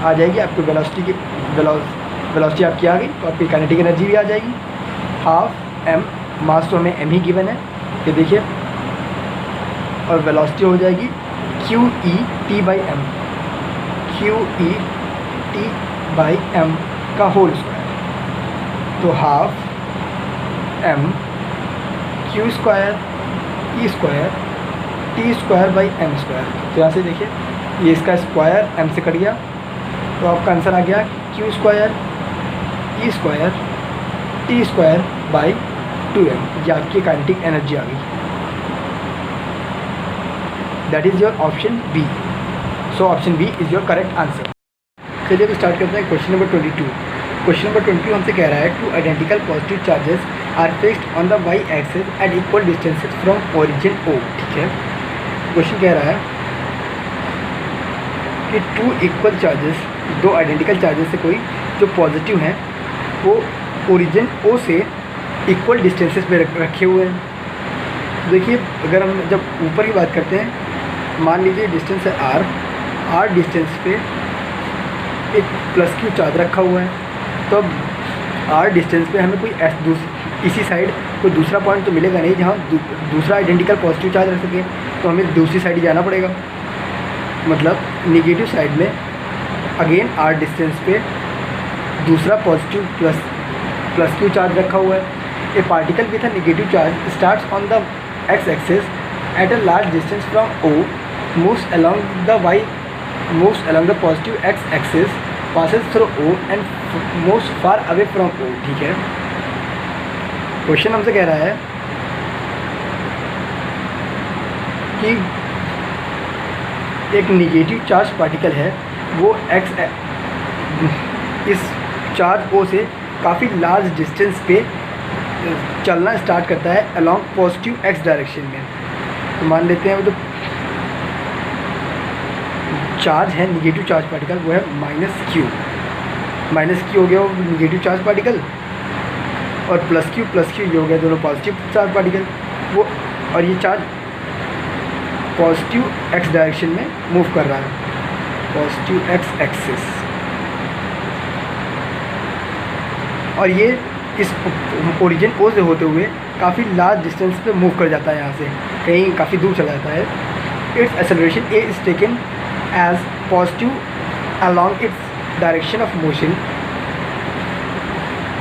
Speaker 1: आ जाएगी, आपकी वेलोसिटी आपकी आ गई, तो आपकी काइनेटिक एनर्जी भी आ जाएगी 12m। मास तो हमें m ही गिवन है, ये देखिए, और वेलोसिटी हो जाएगी q e t by m का होल स्क्वायर। तो 12m Q square E square T square by M square. तो यहाँ से देखिए ये इसका स्क्वायर एम से कट गया, तो आपका आंसर आ गया Q square E square T square by 2m। ये आपकी काइनेटिक एनर्जी आ गई। That is your option B. So option B is your correct answer. चलिए तो स्टार्ट करते हैं क्वेश्चन नंबर 22। क्वेश्चन नंबर 22 हमसे कह रहा है two identical positive charges are fixed on the Y axis at equal distances from origin O. ठीक है, क्वेश्चन कह रहा है कि टू इक्वल चार्जेस, दो आइडेंटिकल चार्जेस से कोई जो पॉजिटिव हैं वो ओरिजिन ओ से इक्वल डिस्टेंसेस पे रखे हुए हैं। देखिए अगर हम जब ऊपर की बात करते हैं, मान लीजिए डिस्टेंस है r डिस्टेंस पे एक प्लस क्यू चार्ज रखा हुआ है, तो अब r डिस्टेंस पे हमें कोई इसी साइड कोई दूसरा पॉइंट तो मिलेगा नहीं जहाँ दूसरा आइडेंटिकल पॉजिटिव चार्ज रख सके, तो हमें दूसरी साइड ही जाना पड़ेगा। मतलब निगेटिव साइड में अगेन r डिस्टेंस पे दूसरा पॉजिटिव प्लस क्यू चार्ज रखा हुआ है। A particle with a negative charge starts on the X axis at a large distance from O, moves along the positive x axis, passes through O and moves far away from O। ठीक है, question हमसे कह रहा है कि एक negative charge particle है, वो इस चार्ज O से काफ़ी लार्ज डिस्टेंस पे चलना स्टार्ट करता है अलॉन्ग पॉजिटिव x डायरेक्शन में। तो मान लेते हैं वो जो चार्ज है निगेटिव चार्ज पार्टिकल वो है माइनस क्यू हो गया वो निगेटिव चार्ज पार्टिकल, और प्लस क्यू ये हो गया दोनों पॉजिटिव चार्ज पार्टिकल वो, और ये चार्ज पॉजिटिव x डायरेक्शन में मूव कर रहा है, पॉजिटिव x एक्सिस, और ये इस ओरिजिन ओ से होते हुए काफ़ी लार्ज डिस्टेंस पे मूव कर जाता है, यहाँ से कहीं काफ़ी दूर चला जाता है। Its acceleration A is taken as positive along its direction of motion.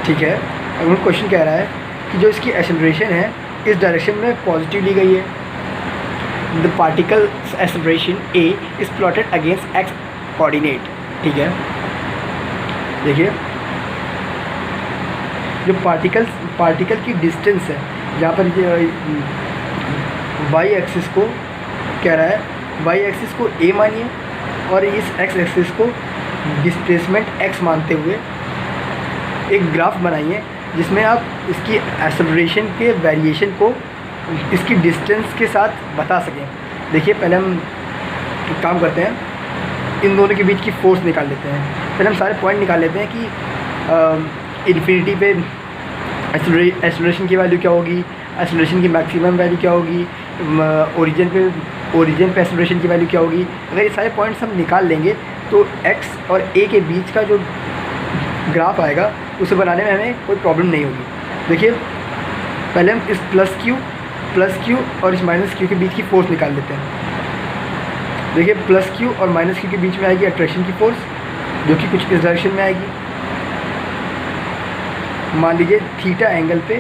Speaker 1: ठीक है, अब क्वेश्चन कह रहा है कि जो इसकी एक्सेलरेशन है इस डायरेक्शन में पॉजिटिव ली गई है। The particle acceleration A is plotted against x coordinate. ठीक है, देखिए जो पार्टिकल की डिस्टेंस है, यहाँ पर वाई एक्सिस को कह रहा है, वाई एक्सिस को ए मानिए और इस एक्स एक्सिस को डिस्प्लेसमेंट एक्स मानते हुए एक ग्राफ बनाइए जिसमें आप इसकी एक्सेलरेशन के वेरिएशन को इसकी डिस्टेंस के साथ बता सकें। देखिए पहले हम एक काम करते हैं, इन दोनों के बीच की फोर्स निकाल लेते हैं। पहले हम सारे पॉइंट निकाल लेते हैं कि इन्फिनिटी पे एक्सेलरेशन की वैल्यू क्या होगी, एक्सेलरेशन की मैक्सिमम वैल्यू क्या होगी, ओरिजिन पे एक्सेलरेशन की वैल्यू क्या होगी। अगर ये सारे पॉइंट्स हम निकाल लेंगे तो x और a के बीच का जो ग्राफ आएगा उसे बनाने में हमें कोई प्रॉब्लम नहीं होगी। देखिए पहले हम इस प्लस क्यू और इस माइनस क्यू के बीच की फोर्स निकाल लेते हैं। देखिए प्लस क्यू और माइनस क्यू के बीच में आएगी अट्रैक्शन की फोर्स, जो कि कुछ इस डायरेक्शन में आएगी। मान लीजिए थीटा एंगल पे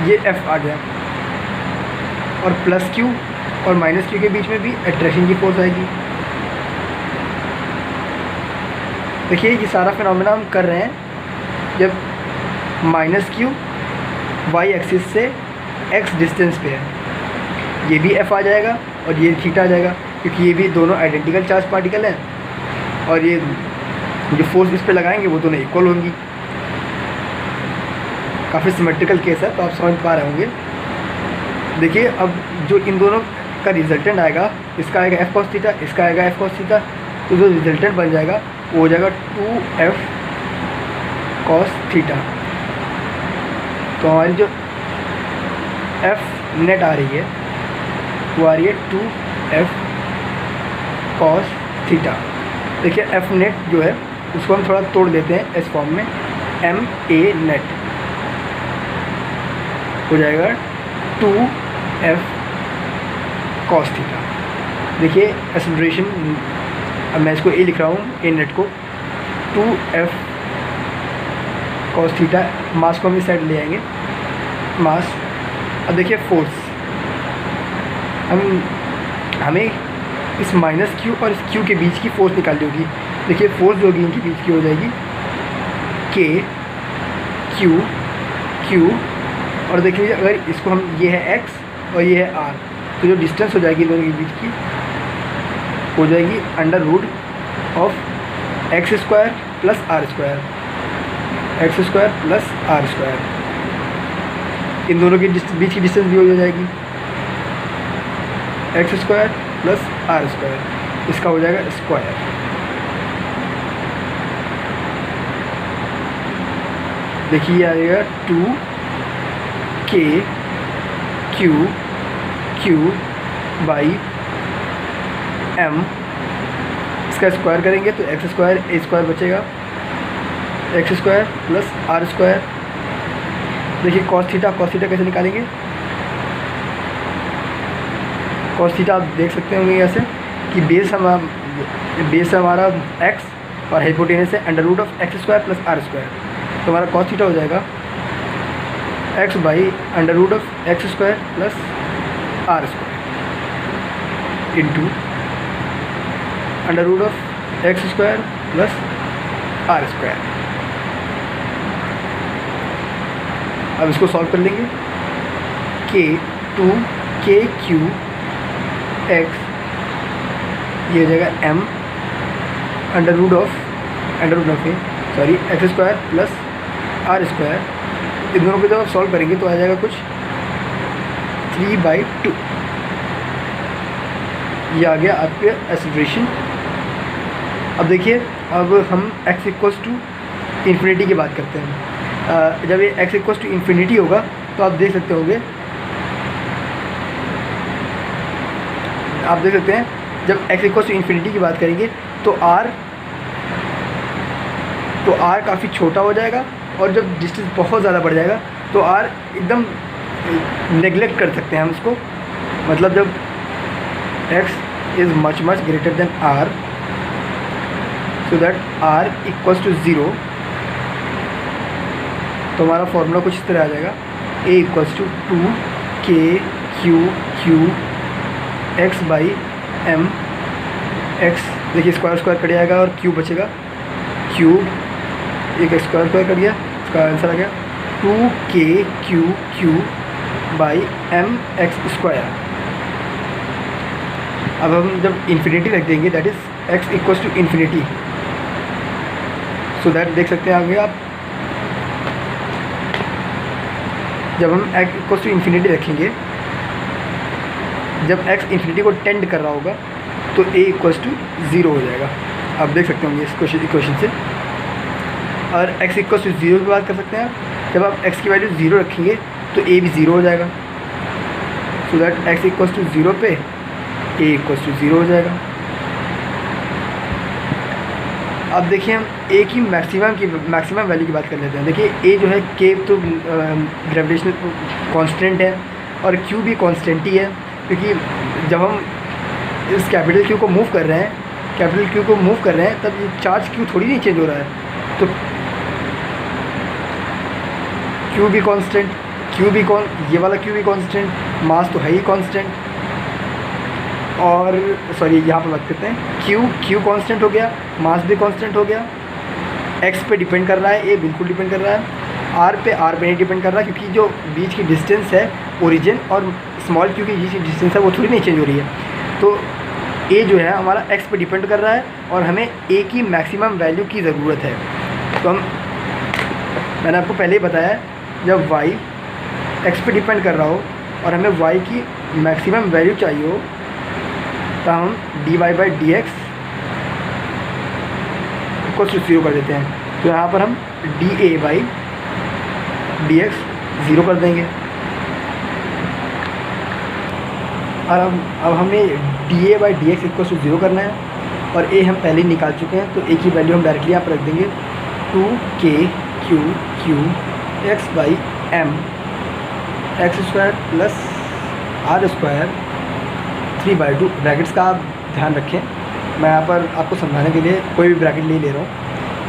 Speaker 1: ये F आ गया, और प्लस क्यू और माइनस क्यू के बीच में भी अट्रैक्शन की फोर्स आएगी। देखिए ये सारा फिनोमेना हम कर रहे हैं जब माइनस क्यू वाई एक्सिस से x डिस्टेंस पे है, ये भी F आ जाएगा और ये थीटा आ जाएगा, क्योंकि ये भी दोनों आइडेंटिकल चार्ज पार्टिकल हैं, और ये जो फोर्स इस पे लगाएंगे वो दोनों इक्वल होंगी। काफ़ी सिमेट्रिकल केस है, तो आप समझ पा रहे होंगे। देखिए अब जो इन दोनों का रिजल्टेंट आएगा, इसका आएगा F cos थीटा, इसका आएगा F cos थीटा, तो जो रिजल्टेंट बन जाएगा वो हो जाएगा 2F cos थीटा। तो हमारी जो F नेट आ रही है वो आ रही है 2F cos थीटा। देखिए F नेट जो है उसको हम थोड़ा तोड़ देते हैं इस फॉर्म में, MA नेट हो जाएगा 2F cos थीटा। देखिए एक्सेलरेशन, अब मैं इसको ए लिख रहा हूँ, ए नेट को 2F cos थीटा। मास को हम इस साइड ले आएंगे, मास अब देखिए फोर्स, हमें इस माइनस क्यू और इस क्यू के बीच की फोर्स निकालनी होगी। देखिए फोर्स जो होगी इनके बीच की हो जाएगी के क्यू क्यू, और देखिए अगर इसको हम, ये है एक्स और ये है आर, तो जो डिस्टेंस हो जाएगी दोनों के बीच की हो जाएगी under root of X square plus R square, X square plus R square. इन दोनों के बीच की डिस्टेंस भी हो जाएगी X square plus R square, इसका हो जाएगा स्क्वायर। देखिए आ जाएगा 2k Q Q by m, इसका स्क्वायर करेंगे तो एक्स स्क्वायर ए स्क्वायर बचेगा, X square plus R square. देखिए कॉस थीटा कैसे निकालेंगे, कॉस थीटा आप देख सकते होंगे ऐसे कि बेस हमारा x और हाइपोटेनस है under root of X square plus R square, तो हमारा कॉस थीटा हो जाएगा x by under root of X square plus R square into under root of X square plus R square. अब इसको solve कर लेंगे, के 2k क्यू एक्स, ये हो जाएगा m under root of X square plus R square. इन दोनों को जब आप सॉल्व करेंगे तो आ जाएगा कुछ 3/2। ये आ गया आपके एक्सेलरेशन। अब देखिए, अब हम x इक्वल्स टू इन्फिनिटी की बात करते हैं। जब ये x इक्वल्स टू इन्फिनिटी होगा तो आप देख सकते होंगे, जब x इक्वल्स टू इन्फिनिटी की बात करेंगे तो r काफ़ी छोटा हो जाएगा, और जब डिस्टेंस बहुत ज़्यादा बढ़ जाएगा तो r एकदम नेगलेक्ट कर सकते हैं हम इसको। मतलब जब x is much greater than r, so that r equals to 0, तो हमारा फॉर्मूला कुछ इस तरह आ जाएगा, a equals to 2k Q X by m x। देखिए स्क्वायर कट जाएगा और क्यूब बचेगा, क्यूब एक स्क्वायर कट गया, इसका आंसर आ गया 2k Q by m x square. अब हम जब इन्फिनिटी रख देंगे, that is x equals to infinity, so that देख सकते हैं आगे आप, जब हम x इक्वल्स टू इन्फिनिटी रखेंगे, जब x इन्फिनिटी को टेंड कर रहा होगा तो a इक्वल्स टू 0 हो जाएगा। आप देख सकते होंगे इस इक्वेशन से। और x इक्वल्स टू 0 की बात कर सकते हैं आप, जब आप x की वैल्यू 0 रखेंगे तो a भी 0 हो जाएगा, so that x equals to 0 पे a इक्वल्स टू 0 हो जाएगा। अब देखिए हम a की मैक्सिमम वैल्यू की बात कर लेते हैं। देखिए a जो है k तो ग्रेविटेशनल कांस्टेंट है और q भी कांस्टेंट ही है, क्योंकि जब हम इस कैपिटल Q को मूव कर रहे हैं तब ये चार्ज Q थोड़ी नहीं चेंज हो रहा है, तो Q भी कांस्टेंट, ये वाला Q भी कांस्टेंट, मास तो है ही कांस्टेंट, और सॉरी यहाँ पर बात करते हैं Q कांस्टेंट हो गया, मास भी कांस्टेंट हो गया, x पे डिपेंड कर रहा है, a बिल्कुल डिपेंड कर रहा है, r पे नहीं डिपेंड कर रहा है, क्योंकि जो बीच की डिस्टेंस है ओरिजिन और स्मॉल q की बीच की डिस्टेंस है वो थोड़ी नहीं चेंज हो रही है। तो a जो है हमारा x पे डिपेंड कर रहा है और हमें a की मैक्सिमम वैल्यू की ज़रूरत है। तो मैंने आपको पहले ही बताया, जब y x पे डिपेंड कर रहा हो और हमें y की मैक्सिमम वैल्यू चाहिए हो, तो हम dy/dx इक्वल्स टू 0 कर देते हैं। तो यहाँ पर हम dA/dx 0 कर देंगे। और अब हमें dA/dx इक्वल्स टू 0 करना है, और a हम पहले ही निकाल चुके हैं, तो a की वैल्यू हम डायरेक्टली यहाँ पर रख देंगे 2k Q X by m X square plus R square 3/2। Brackets का आप ध्यान रखें, मैं यहाँ पर आपको समझाने के लिए कोई भी ब्रैकेट नहीं ले रहा हूँ,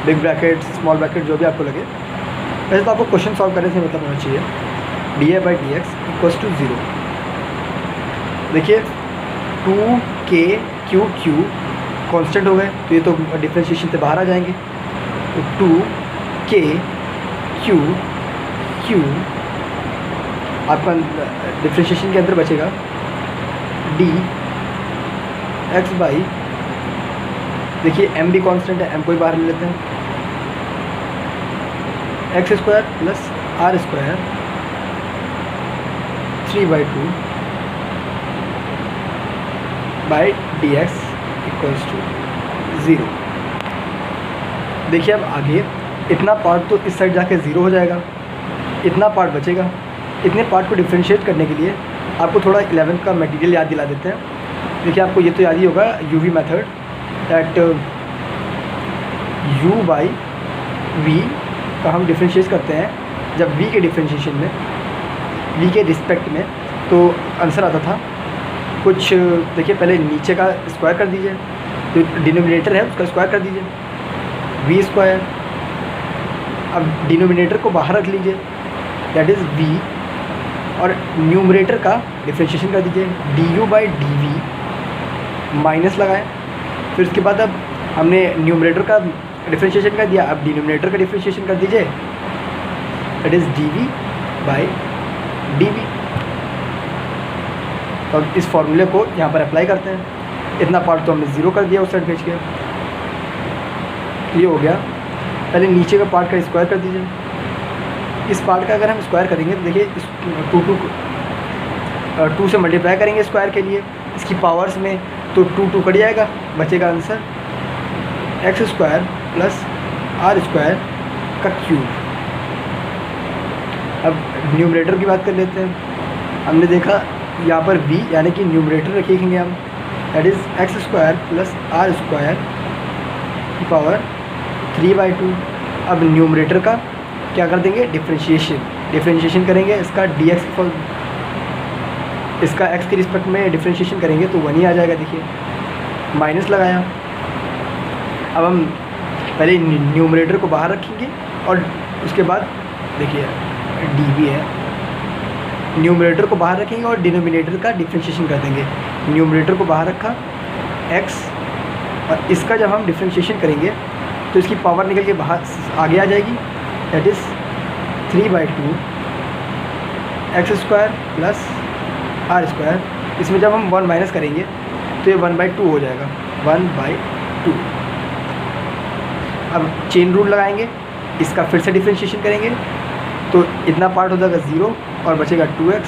Speaker 1: बिग ब्रैकेट स्मॉल ब्रैकेट जो भी आपको लगे। वैसे तो आपको क्वेश्चन सॉल्व करने से मतलब होना चाहिए। df/dx equals to 0। देखिए 2k/q कांस्टेंट हो गए, तो ये तो डिफ्रेंशिएशन से बाहर आ जाएंगे। तो 2k/q आपका डिफ्रेंशिएशन के अंदर बचेगा dx/, देखिए m भी कांस्टेंट है, m को ही बाहर ले लेते हैं, x² plus r² 3/2 by dx equals to 0। देखिए अब आगे इतना पार्ट तो इस साइड जाके 0 हो जाएगा, इतना पार्ट बचेगा। इतने पार्ट को डिफ्रेंशिएट करने के लिए आपको थोड़ा 11th का मटेरियल याद दिला देते हैं। देखिए आपको ये तो याद ही होगा, यूवी मेथड, दैट u/v का हम डिफ्रेंशिएट करते हैं जब v के डिफ्रेंशिएशन में, v के रिस्पेक्ट में, तो आंसर आता था कुछ। देखिए पहले नीचे का स्क्वायर कर दीजिए, जो डिनोमिनेटर है उसका स्क्वायर कर दीजिए, v²। अब डिनोमिनेटर को बाहर रख लीजिए, दैट इज़ v, और न्यूमरेटर का डिफ्रेंशिएशन कर दीजिए du/dv, माइनस लगाएं। फिर उसके बाद अब हमने न्यूमरेटर का डिफ्रेंशिएशन कर दिया, अब डिनोमिनेटर का डिफ्रेंशिएशन कर दीजिए, दैट इज़ dv/dv। तो अब इस फॉर्मूले को यहाँ पर अप्लाई करते हैं। इतना पार्ट तो हमने 0 कर दिया उस साइड भेज के, ये हो गया। पहले नीचे का पार्ट का स्क्वायर कर दीजिए। इस पार्ट का अगर हम स्क्वायर करेंगे तो देखिए इस 2 से मल्टीप्लाई करेंगे स्क्वायर के लिए इसकी पावर्स में, तो 2 कट जाएगा, बचेगा आंसर x² प्लस r² का क्यूब। अब न्यूमरेटर की बात कर लेते हैं। हमने देखा यहाँ पर v यानी कि न्यूमरेटर रखेंगे हम, that is x² plus r² की पावर 3/2। अब न्यूमरेटर का क्या कर देंगे, डिफ्रेंशिएशन करेंगे इसका dx, इसका x के रिस्पेक्ट में डिफ्रेंशिएशन करेंगे तो 1 ही आ जाएगा। देखिए माइनस लगाया। अब हम पहले न्यूमरेटर को बाहर रखेंगे और उसके बाद देखिए dv है, न्यूमरेटर को बाहर रखेंगे और डिनोमिनेटर का डिफ्रेंशिएशन कर देंगे। न्यूमरेटर को बाहर रखा x, और इसका जब हम डिफ्रेंशिएशन करेंगे तो इसकी पावर निकल के बाहर आगे आ जाएगी, that is 3/2 x² plus r²। इसमें जब हम 1 माइनस करेंगे तो ये 1/2 हो जाएगा, 1/2। अब चेन रूल लगाएंगे, इसका फिर से डिफ्रेंशिएशन करेंगे तो इतना पार्ट हो जाएगा 0 और बचेगा 2x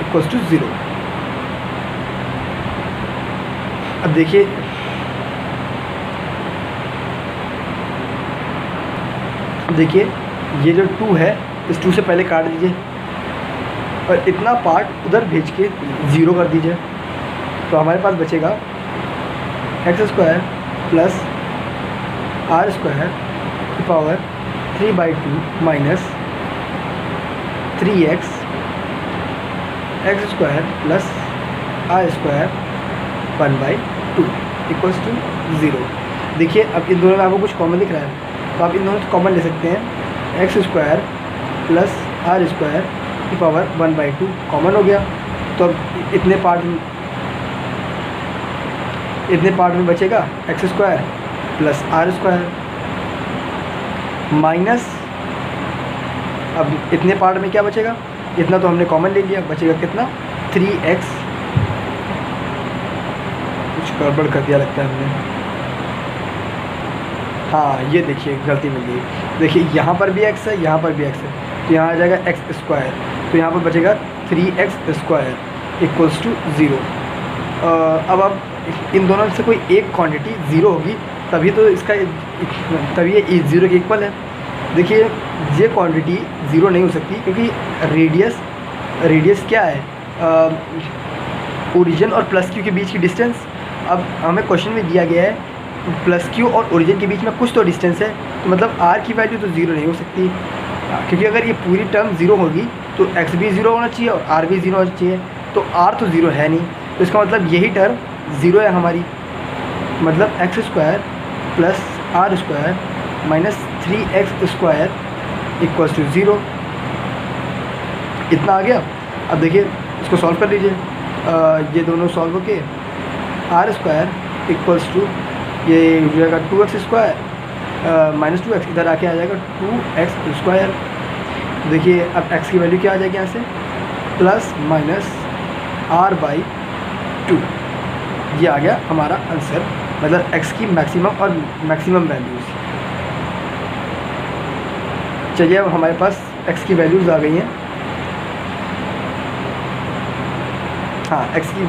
Speaker 1: इक्वल्स टू 0। अब देखिए ये जो 2 है, इस 2 से पहले काट दीजिए और इतना पार्ट उधर भेज के 0 कर दीजिए, तो हमारे पास बचेगा x² प्लस r² की power 3/2 minus 3x x² plus r² 1/2 equals to 0। देखिए अब इन दोनों में आपको कुछ कॉमन दिख रहा है, तो आप इन दोनों से कॉमन ले सकते हैं। x² प्लस r² की पावर 1/2 कॉमन हो गया, तो अब इतने पार्ट में बचेगा x² प्लस r² माइनस, अब इतने पार्ट में क्या बचेगा, इतना तो हमने कॉमन ले लिया, बचेगा कितना 3x। कुछ गड़बड़ कर दिया लगता है हमने, हाँ ये देखिए गलती मिल गई। देखिए यहाँ पर भी x है, यहाँ पर भी x है, तो यहाँ आ जाएगा x², तो यहाँ पर बचेगा 3x² इक्वल्स टू 0। अब इन दोनों से कोई एक क्वांटिटी 0 होगी तभी तो इसका, तभी ये 0 के इक्वल है। देखिए ये क्वांटिटी 0 नहीं हो सकती क्योंकि रेडियस क्या है, ओरिजिन और प्लस क्यू के बीच की डिस्टेंस। अब हमें क्वेश्चन में दिया गया है प्लस क्यू और ओरिजिन के बीच में कुछ तो डिस्टेंस है, तो मतलब r की वैल्यू तो 0 नहीं हो सकती, क्योंकि अगर ये पूरी टर्म 0 होगी तो x भी 0 होना चाहिए और r भी 0 होना चाहिए, तो r तो 0 है नहीं, तो इसका मतलब यही टर्म 0 है हमारी, मतलब x² plus r² minus 3x² equals to 0। इतना आ गया। अब देखिए इसको सॉल्व कर लीजिए, ये दोनों सॉल्व होके आर स्क्वायर इक्वल्स टू ये हो जाएगा 2x² माइनस 2x, इधर आके आ जाएगा 2x²। देखिए अब x की वैल्यू क्या आ जाएगी यहाँ से, प्लस माइनस r/2। ये आ गया हमारा आंसर, मतलब x की मैक्सिमम और मैक्सिमम वैल्यूज़। चलिए अब हमारे पास x की वैल्यूज़ आ गई हैं। हाँ x की,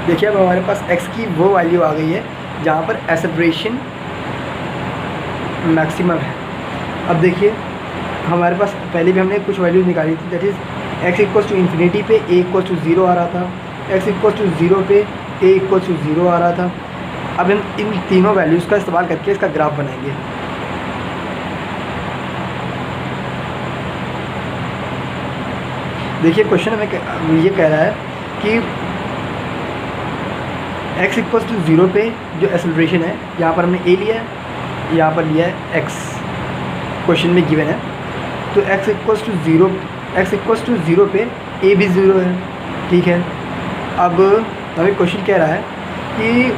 Speaker 1: देखिए अब हमारे पास x की वो वैल्यू आ गई है जहाँ पर एक्सेलरेशन मैक्सिमम है। अब देखिए हमारे पास पहले भी हमने कुछ वैल्यूज निकाली थी, that is x equals to infinity पे a इक्वल्स टू 0 आ रहा था, x इक्वल्स टू 0 पे a इक्वल्स टू 0 आ रहा था। अब हम इन तीनों वैल्यूज़ का इस्तेमाल करके इसका ग्राफ बनाएंगे। देखिए क्वेश्चन हमें ये कह रहा है कि x इक्वल्स टू 0 पे जो एक्सेलरेशन है, यहाँ पर हमने a लिया है, यहाँ पर लिया है x, क्वेश्चन में गिवन है। तो x इक्वल्स टू 0 पे a भी 0 है, ठीक है। अब हमें क्वेश्चन कह रहा है कि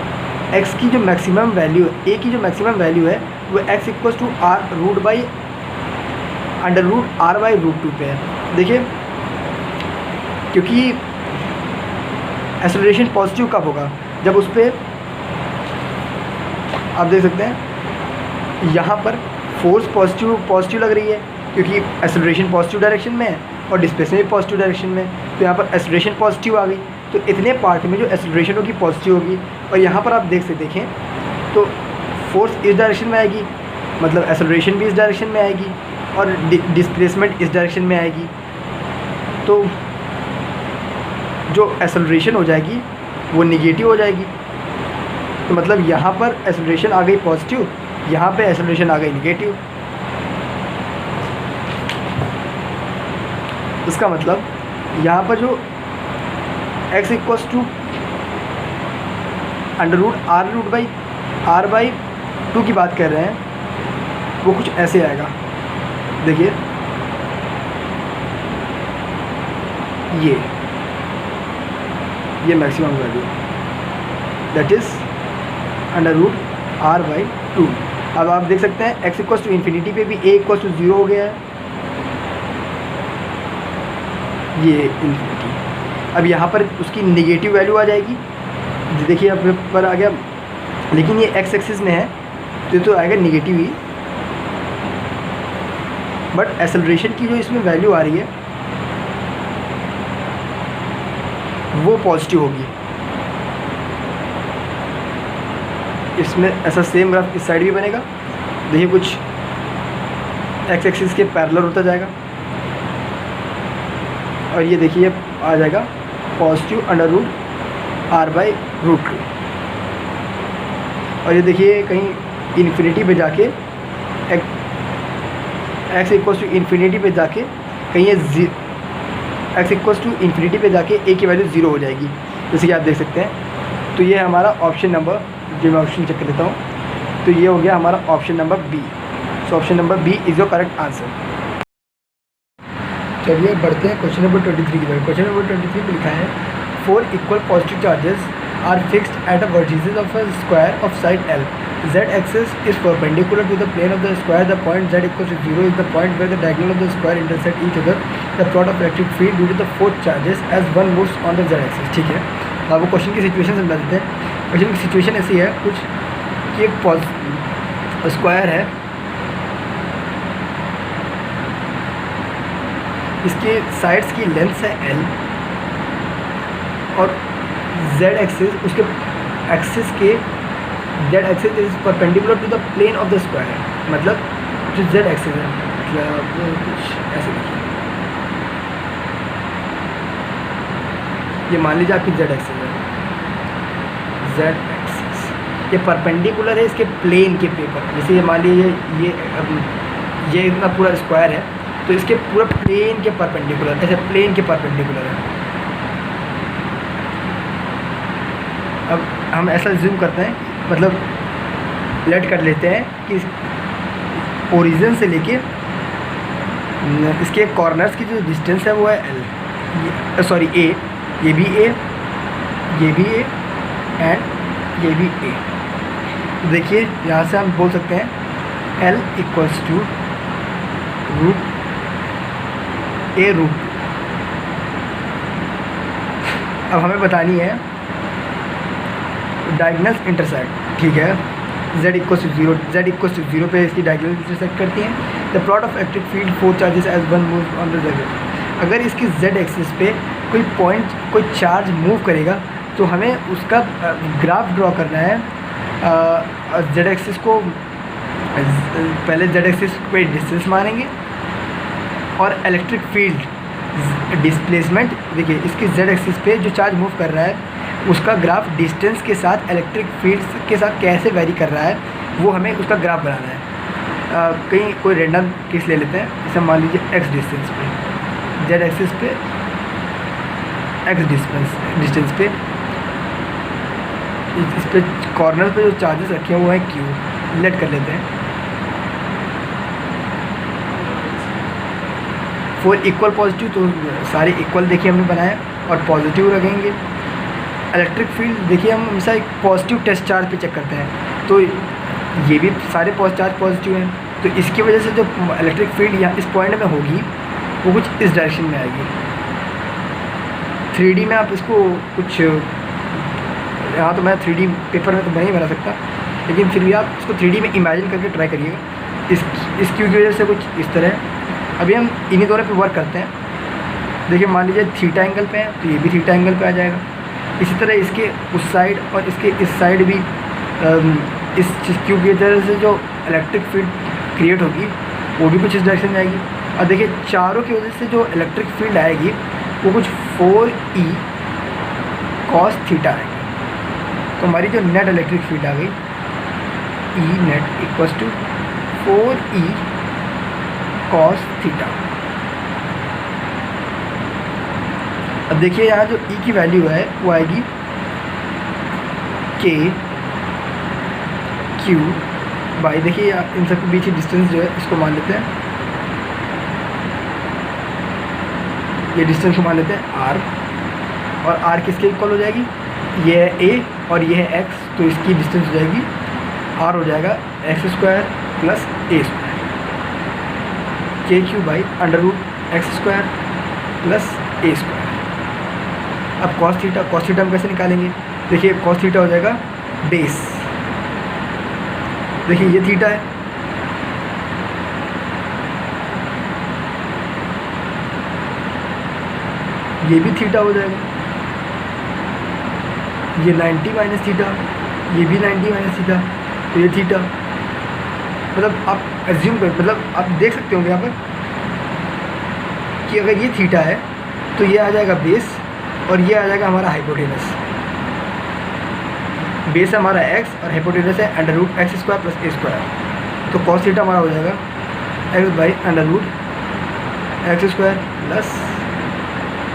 Speaker 1: x की जो मैक्सिमम वैल्यू है, a की जो मैक्सिमम वैल्यू है वो x इक्वल्स टू r√r/√2 पे है। देखिए क्योंकि एक्सेलरेशन पॉजिटिव कब होगा, जब उस पर आप देख सकते हैं यहाँ पर फोर्स पॉजिटिव लग रही है, क्योंकि एक्सेलरेशन पॉजिटिव डायरेक्शन में है और डिस्प्लेसमेंट भी पॉजिटिव डायरेक्शन में है। तो यहाँ पर एक्सेलरेशन पॉजिटिव आ गई, तो इतने पार्ट में जो एक्सेलरेशन होगी पॉजिटिव होगी। और यहाँ पर आप देखें तो फोर्स इस डायरेक्शन में आएगी, मतलब एक्सेलरेशन भी इस डायरेक्शन में आएगी और डिस्प्लेसमेंट इस डायरेक्शन में आएगी। तो जो एक्सेलरेशन हो जाएगी वो निगेटिव हो जाएगी। तो मतलब यहाँ पर एक्सेलरेशन आ गई पॉजिटिव, यहाँ पे एक्सेलरेशन आ गई निगेटिव। इसका मतलब यहाँ पर जो x इक्वल्स टू √r/2 की बात कर रहे हैं वो कुछ ऐसे आएगा। देखिए ये maximum value that is √r/2। अब आप देख सकते हैं x इक्वल्स टू इन्फिनिटी पे भी a इक्वल्स टू 0 हो गया है, ये इन्फिनिटी। अब यहाँ पर उसकी नेगेटिव वैल्यू आ जाएगी, देखिए अब पर आ गया, लेकिन ये x एक्सिस में है तो आएगा निगेटिव ही। बट एक्सेलरेशन की जो इसमें वैल्यू आ रही है वो पॉजिटिव होगी। इसमें ऐसा सेम ग्राफ इस साइड भी बनेगा। देखिए कुछ x एक्सिस के पैरेलल होता जाएगा और ये देखिए आ जाएगा पॉजिटिव √r/√2। और ये देखिए कहीं इन्फिनिटी पे जाके x इक्वल्स टू इन्फिनिटी पे जाके कहीं ये x इक्वल्स टू इन्फिनिटी पे जाके a की वैल्यू 0 हो जाएगी, जैसे कि आप देख सकते हैं। तो ये हमारा ऑप्शन नंबर, जो मैं ऑप्शन चेक कर लेता हूँ, तो ये हो गया हमारा option number B. So option number B is your correct answer. चलिए बढ़ते हैं क्वेश्चन नंबर 23 की तरफ। क्वेश्चन नंबर 23 में लिखा है 4 equal positive charges are fixed at a vertices of a square of side L. Z axis is perpendicular to the plane of the square. The point z equals to 0 is the point where the diagonal of the square intersect each other. The plot of electric field due to the four charges as one moves on the z axis. ठीक है, अब वो question की situation समझा देते हैं। Question की situation ऐसी है कुछ कि एक स्क्वायर है, इसके साइड्स की लेंथ है L और z एक्सिस, उसके एक्सिस के z axis is perpendicular to the plane of the square. मतलब जो z एक्सिस है, मतलब कुछ ऐसे देखिए, ये मान लीजिए आपकी z एक्सिस है, z एक्सिस ये परपेंडिकुलर है इसके प्लेन के पेपर। जैसे ये मान लीजिए ये इतना पूरा स्क्वायर है तो इसके पूरा प्लेन के परपेंडिकुलर, ऐसे प्लेन के परपेंडिकुलर है। अब हम ऐसा जूम करते हैं, मतलब लेट कर लेते हैं कि ओरिजिन से लेके इसके कॉर्नर्स की जो डिस्टेंस है वो है एल, सॉरी ए, ये भी ए, ये भी ए एंड ये भी ए। तो देखिए यहाँ से हम बोल सकते हैं L equals to root a root. अब हमें बतानी है डायगोनल इंटरसेक्ट, ठीक है। z equals to zero, z equals to zero पे इसकी डायगोनल इंटरसेक्ट करती हैं। The plot of electric field 4 charges as one move on the z। अगर इसकी z एक्सिस पे कोई पॉइंट, कोई चार्ज मूव करेगा तो हमें उसका ग्राफ ड्रॉ करना है। z एक्सिस को पहले z एक्सिस पे डिस्टेंस मानेंगे और इलेक्ट्रिक फील्ड डिस्प्लेसमेंट, देखिए इसकी z एक्सिस पे जो चार्ज मूव कर रहा है उसका ग्राफ डिस्टेंस के साथ इलेक्ट्रिक फील्ड के साथ कैसे वेरी कर रहा है वो हमें उसका ग्राफ बनाना है। कहीं कोई रैंडम केस ले लेते हैं, जैसे मान लीजिए x डिस्टेंस पे, z एक्सिस पे x डिस्टेंस पे, इस पे कॉर्नर पे जो चार्जेस रखे हैं वो है q। लेट कर लेते हैं 4 इक्वल पॉजिटिव, तो सारे इक्वल देखिए हमने बनाया और पॉजिटिव रखेंगे। इलेक्ट्रिक फील्ड देखिए हम हमेशा एक पॉजिटिव टेस्ट चार्ज पे चेक करते हैं, तो ये भी सारे चार्ज पॉजिटिव हैं, तो इसकी वजह से जो इलेक्ट्रिक फील्ड यहाँ इस पॉइंट में होगी वो कुछ इस डायरेक्शन में आएगी। 3D में आप इसको कुछ, यहाँ तो मैं 3D पेपर में तो नहीं बना सकता, लेकिन फिर भी आप इसको 3D में इमेजिन करके ट्राई करिएगा। इस क्यू की वजह से कुछ इस तरह। अभी हम इन्हीं दोनों पे वर्क करते हैं। देखिए मान लीजिए थीटा एंगल पे है तो ये भी थीटा एंगल पे आ जाएगा। इसी तरह इसके उस साइड और इसके इस साइड भी इस क्यू की वजह से जो इलेक्ट्रिक फील्ड क्रिएट होगी वो भी कुछ इस डायरेक्शन में आएगी। और देखिए चारों की वजह से जो इलेक्ट्रिक फील्ड आएगी वो कुछ 4E cos थीटा आएगी। तो हमारी जो नेट इलेक्ट्रिक फील्ड आ गई E net equals to 4E cos theta. अब देखिए यहाँ जो E की वैल्यू है वो आएगी K Q बाई, देखिए इन सबके बीच डिस्टेंस जो है इसको मान लेते हैं, ये डिस्टेंस को मान लेते हैं R, और R किसके इक्वल हो जाएगी, ये है A और ये है X, तो इसकी डिस्टेंस हो जाएगी R हो जाएगा x² plus a² KQ by under root x² plus a²। अब cos थीटा हम कैसे निकालेंगे, देखिए cos थीटा हो जाएगा बेस, देखिए ये थीटा है, ये भी थीटा हो जाएगा, ये 90 माइनस थीटा, ये भी 90 माइनस थीटा, तो ये थीटा। मतलब आप एज्यूम कर, मतलब आप देख सकते होंगे यहाँ पर कि अगर ये थीटा है तो ये आ जाएगा बेस और ये आ जाएगा हमारा हाइपोटेनस। बेस हमारा x और हाइपोटेनस है under root x² plus a²। तो cos थीटा हमारा हो जाएगा x by under root x² plus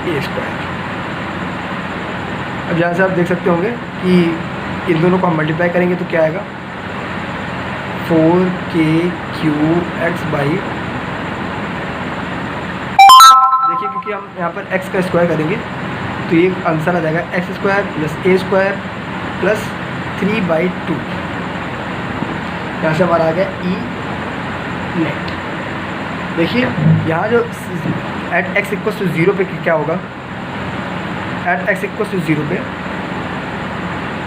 Speaker 1: a²। अब यहाँ से आप देख सकते होंगे कि इन दोनों को हम मल्टीप्लाई करेंगे तो क्या आएगा 4kqx बाई, देखिए क्योंकि हम यहाँ पर x का स्क्वायर करेंगे तो ये आंसर आ जाएगा x² प्लस a² प्लस 3/2। यहाँ से हमारा आ गया E नेट। देखिए यहाँ जो एट x इक्वल्स टू 0 पे क्या होगा, एट x इक्वल्स टू 0 पे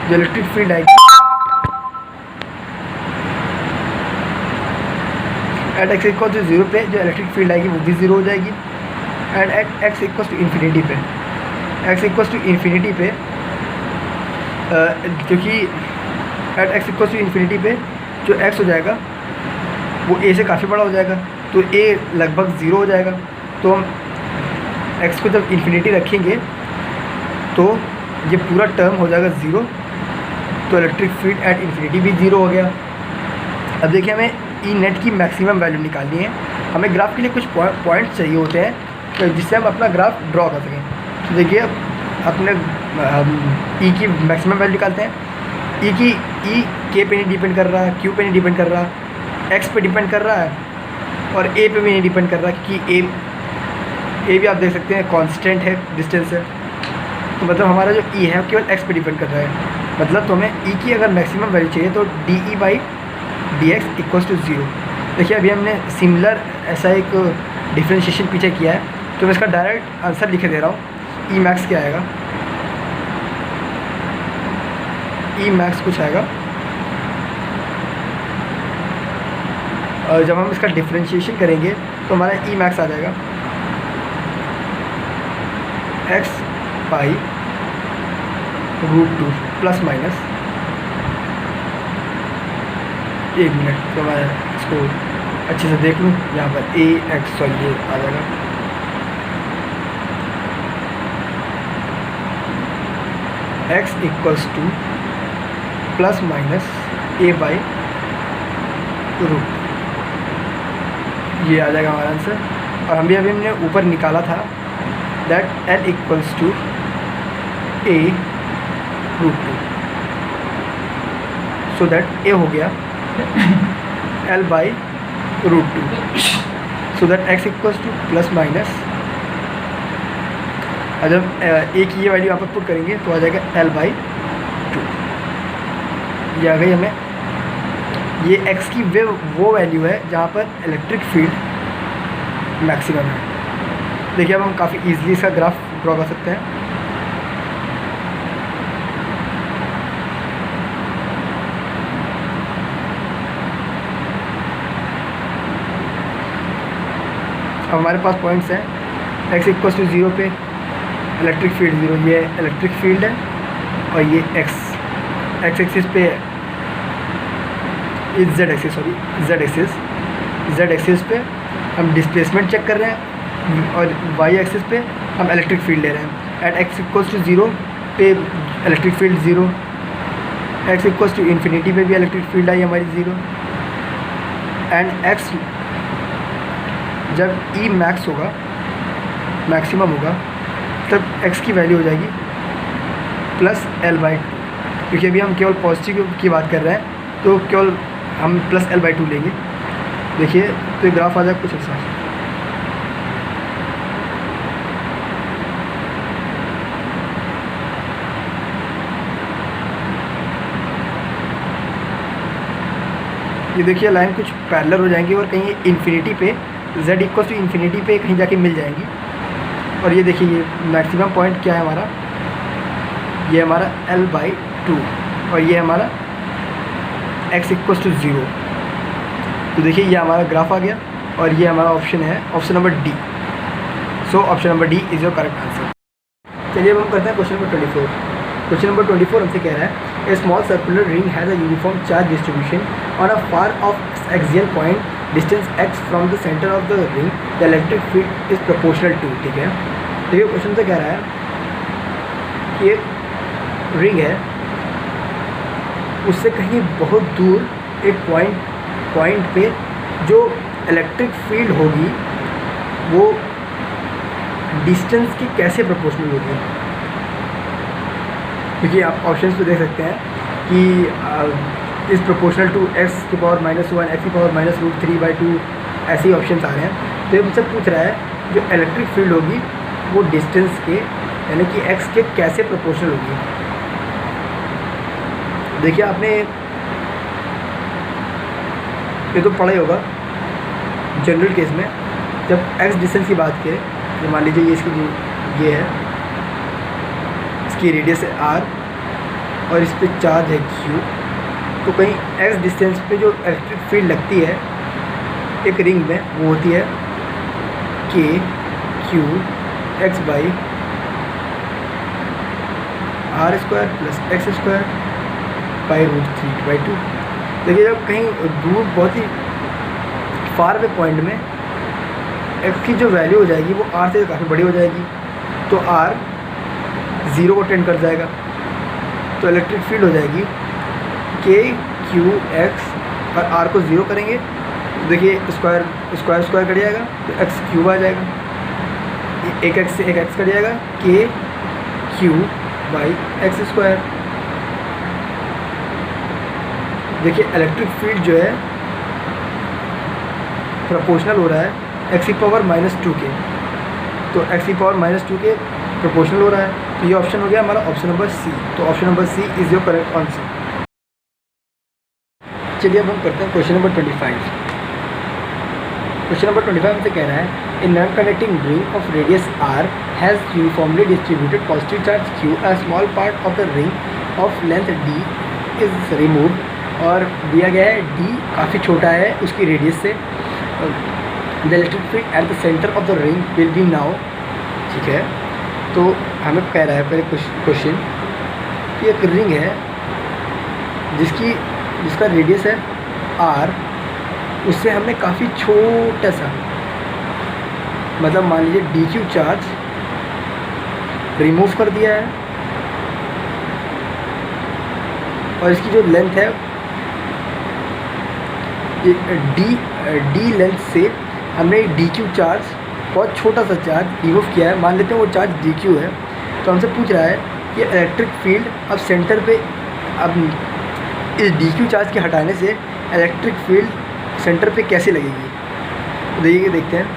Speaker 1: जो इलेक्ट्रिक फील्ड आएगी, एट x इक्वल टू 0 पे जो इलेक्ट्रिक फील्ड आएगी वो भी 0 हो जाएगी। And at x equal to infinity पे, x इक्वल टू इन्फिनिटी पे क्योंकि at x equal to infinity पे जो x हो जाएगा वो a से काफ़ी बड़ा हो जाएगा, तो a लगभग 0 हो जाएगा। तो हम x को जब इन्फिनिटी रखेंगे तो ये पूरा टर्म हो जाएगा 0, तो इलेक्ट्रिक फील्ड एट इन्फिनिटी भी 0 हो गया। अब देखिए हमें ई नेट की मैक्सिमम वैल्यू निकालनी है। हमें ग्राफ के लिए कुछ पॉइंट्स चाहिए होते हैं तो जिससे हम अपना ग्राफ ड्रॉ कर सकें। तो देखिए अपने ई की मैक्सिमम वैल्यू निकालते हैं। ई के पे नहीं डिपेंड कर रहा, क्यू पे नहीं डिपेंड कर रहा, एक्स पे डिपेंड कर रहा है और ए पे भी नहीं डिपेंड कर रहा, क्योंकि ए भी आप देख सकते हैं कांस्टेंट है, डिस्टेंस है। तो मतलब हमारा जो ई है केवल एक्स पे डिपेंड कर रहा है। मतलब तो हमें ई की अगर मैक्सिमम वैल्यू चाहिए तो D E by D X equals to 0। देखिए अभी हमने सिमिलर ऐसा एक डिफ्रेंशिएशन पीछे किया है, तो मैं इसका डायरेक्ट आंसर लिखे दे रहा हूँ। ई मैक्स क्या आएगा, ई मैक्स कुछ आएगा, और जब हम इसका डिफ्रेंशिएशन करेंगे तो हमारा ई मैक्स आ जाएगा एक्स बाई √2 प्लस माइनस, एक मिनट तो मैं इसको अच्छे से देख लूँ। यहाँ पर ए एक्स सॉरी ये आ जाएगा x equals to plus minus A by √2, ये आ जाएगा हमारा आंसर। और हम भी अभी हमने ऊपर निकाला था that L equals to A √2, so that A हो गया L by √2, so that X equals to plus minus, और जब ए की ये वैल्यू यहाँ पर पुट करेंगे तो आ जाएगा एल बाई 2। ये आ गई हमें, ये एक्स की वो वैल्यू है जहाँ पर इलेक्ट्रिक फील्ड मैक्सिमम है। देखिए अब हम काफ़ी इजीली इसका ग्राफ ड्रॉ कर सकते हैं। अब हमारे पास पॉइंट्स हैं एक्स इक्वल्स टू 0 पे इलेक्ट्रिक फील्ड 0, ये इलेक्ट्रिक फील्ड है, और ये एक्स एक्सिस पे जेड एक्सिस पे हम डिस्प्लेसमेंट चेक कर रहे हैं, और वाई एक्सिस पे हम इलेक्ट्रिक फील्ड ले रहे हैं। एट एक्स इक्वल्स टू 0 पे electric field 0, X equals to infinity पे भी इलेक्ट्रिक फील्ड आई हमारी 0, एंड एक्स जब ई मैक्स होगा, मैक्सिमम होगा, तब एक्स की वैल्यू हो जाएगी प्लस एल बाई 2, क्योंकि अभी हम केवल पॉजिटिव की बात कर रहे हैं तो केवल हम प्लस एल बाई 2 लेंगे। देखिए तो ये ग्राफ आ जाएगा कुछ ऐसा, ये देखिए लाइन कुछ पैरेलल हो जाएंगी और कहीं इन्फिनिटी पे z इक्वल टू इन्फिनिटी पे कहीं जाके मिल जाएंगी। और ये देखिए ये मैक्सिमम पॉइंट क्या है हमारा, ये हमारा l बाई 2, और ये हमारा x इक्वल टू 0। तो देखिए ये हमारा ग्राफ आ गया, और ये हमारा ऑप्शन है, option number D. So option number D is your correct answer. चलिए अब हम करते हैं क्वेश्चन नंबर 24। क्वेश्चन नंबर 24 हमसे कह रहा है a small circular ring has a uniform charge distribution on a far off axial point distance x from the centre of the ring, the electric field is proportional to. ठीक है, देखिए question से कह रहा है कि एक रिंग है, उससे कहीं बहुत दूर एक पॉइंट पे जो इलेक्ट्रिक फील्ड होगी वो डिस्टेंस की कैसे प्रोपोर्शनल होगी। क्योंकि आप ऑप्शंस पे देख सकते हैं कि इस प्रोपोर्शनल टू एक्स की पावर -1 एक्स की पावर -√3/2 ऐसे ही ऑप्शन आ रहे हैं। तो ये मुझसे पूछ रहा है जो इलेक्ट्रिक फील्ड होगी वो डिस्टेंस के यानी कि एक्स के कैसे प्रोपोर्शनल होगी। देखिए आपने ये तो पढ़ा ही होगा जनरल केस में, जब एक्स डिस्टेंस की बात करें, तो मान लीजिए ये इसकी ये है, इसकी रेडियस है r और इस पर चार्ज है q, तो कहीं x डिस्टेंस पे जो इलेक्ट्रिक फील्ड लगती है एक रिंग में वो होती है k q x by r² plus x² by √3/2। देखिए जब कहीं दूर बहुत ही फार पे पॉइंट में x की जो वैल्यू हो जाएगी वो r से काफ़ी बड़ी हो जाएगी, तो r 0 को टेंड कर जाएगा, तो इलेक्ट्रिक फील्ड हो जाएगी k q x और r को 0 करेंगे, तो देखिए स्क्वायर कट जाएगा तो x³ आ जाएगा, एक x से एक x कट जाएगा, k q बाई x²। देखिए इलेक्ट्रिक फील्ड जो है प्रोपोर्शनल हो रहा है एक्स की पावर -2k, तो एक्स की पावर -2k प्रोपोर्शनल हो रहा है, तो ये ऑप्शन हो गया हमारा ऑप्शन नंबर सी। तो option number C is your correct answer. चलिए अब हम करते हैं क्वेश्चन नंबर 25। क्वेश्चन नंबर 25 हमसे कह रहा है, in non conducting ring of radius r has uniformly distributed positive charge q, a small part of the ring of length d is remove, और दिया गया है d काफ़ी छोटा है उसकी रेडियस से, the electric field eight the centre of the ring will be now. ठीक है, तो हमें कह रहा है पहले क्वेश्चन कि एक रिंग है जिसका रेडियस है r, उससे हमने काफ़ी छोटा सा, मतलब मान लीजिए dq चार्ज रिमूव कर दिया है, और इसकी जो लेंथ है डी लेंथ से हमने dq चार्ज, बहुत छोटा सा चार्ज रिमूव किया है, मान लेते हैं वो चार्ज dq है। तो हमसे पूछ रहा है कि इलेक्ट्रिक फील्ड अब सेंटर पे, अब इस dq चार्ज के हटाने से इलेक्ट्रिक फील्ड सेंटर पे कैसे लगेगी, तो देखिए देखते हैं।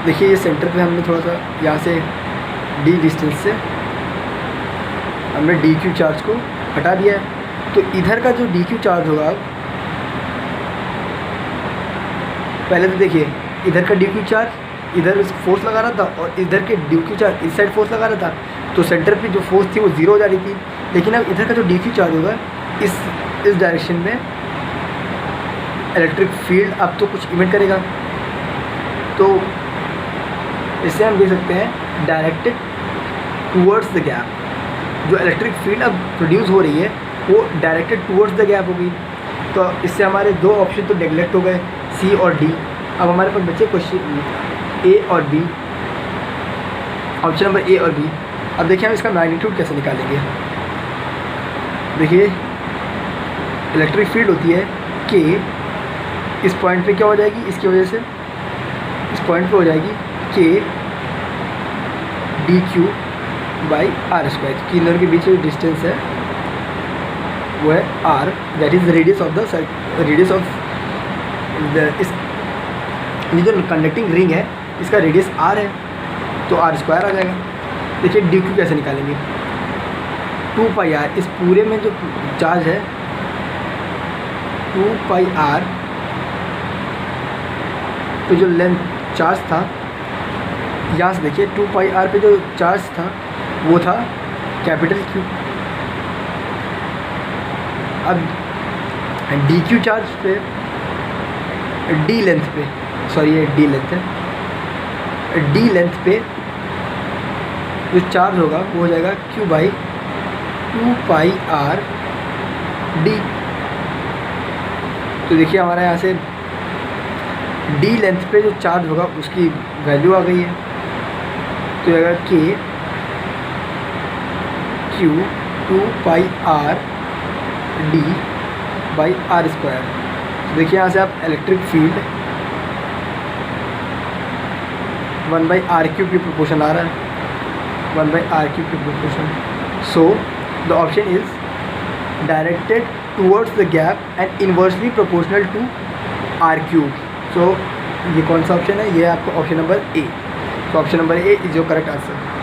Speaker 1: देखिए ये सेंटर पे हमने थोड़ा सा यहाँ से d डिस्टेंस से हमने dq चार्ज को हटा दिया है, तो इधर का जो dq चार्ज होगा, पहले तो देखिए इधर का dq चार्ज इधर फोर्स लगा रहा था, और इधर के dq चार्ज इस साइड फोर्स लगा रहा था, तो सेंटर पे जो फोर्स थी वो ज़ीरो हो जा रही थी। लेकिन अब इधर का जो dq चार्ज होगा इस डायरेक्शन में इलेक्ट्रिक फील्ड अब तो कुछ इमिट करेगा, तो इससे हम देख सकते हैं डायरेक्टेड टूवर्ड्स द गैप। जो इलेक्ट्रिक फील्ड अब प्रोड्यूस हो रही है वो डायरेक्टेड टूवर्ड्स द गैप होगी। तो इससे हमारे दो ऑप्शन तो नेगलेक्ट हो गए, सी और डी। अब हमारे पास बचे क्वेश्चन ए और बी, ऑप्शन नंबर ए और बी। अब देखिए हम इसका मैग्नीट्यूड कैसे निकालेंगे। देखिए इलेक्ट्रिक फील्ड होती है कि इस पॉइंट पे क्या हो जाएगी, इसकी वजह से इस पॉइंट पे हो जाएगी कि d q by r square, कि इन दोनों के बीच जो डिस्टेंस है वो है r, that is radius of इस ये जो कंडक्टिंग रिंग है इसका रेडियस आर है, तो आर स्क्वायर आ जाएगा। देखिए डी क्यू कैसे निकालेंगे, 2 पाई आर, इस पूरे में जो चार्ज है 2 पाई आर, तो जो लेंथ चार्ज था यहाँ से देखिए 2 पाई आर पे जो चार्ज था वो था कैपिटल क्यू। अब डी क्यू चार्ज पे डी लेंथ पे, सॉरी ये डी लेंथ है, डी लेंथ पे जो चार्ज होगा वो हो जाएगा Q by 2 pi r D. तो देखिए हमारा यहाँ से डी लेंथ पे जो चार्ज होगा उसकी वैल्यू आ गई है, तो आएगा K q 2 pi r d by r square. तो देखिए यहाँ से आप इलेक्ट्रिक फील्ड 1/r³ की प्रोपोर्शन आ रहा है, 1/r³ की proportion. So the option is directed towards the gap and inversely proportional to r³। So ये कौन सा ऑप्शन है, ये है आपका ऑप्शन नंबर ए। तो option number A is your correct answer.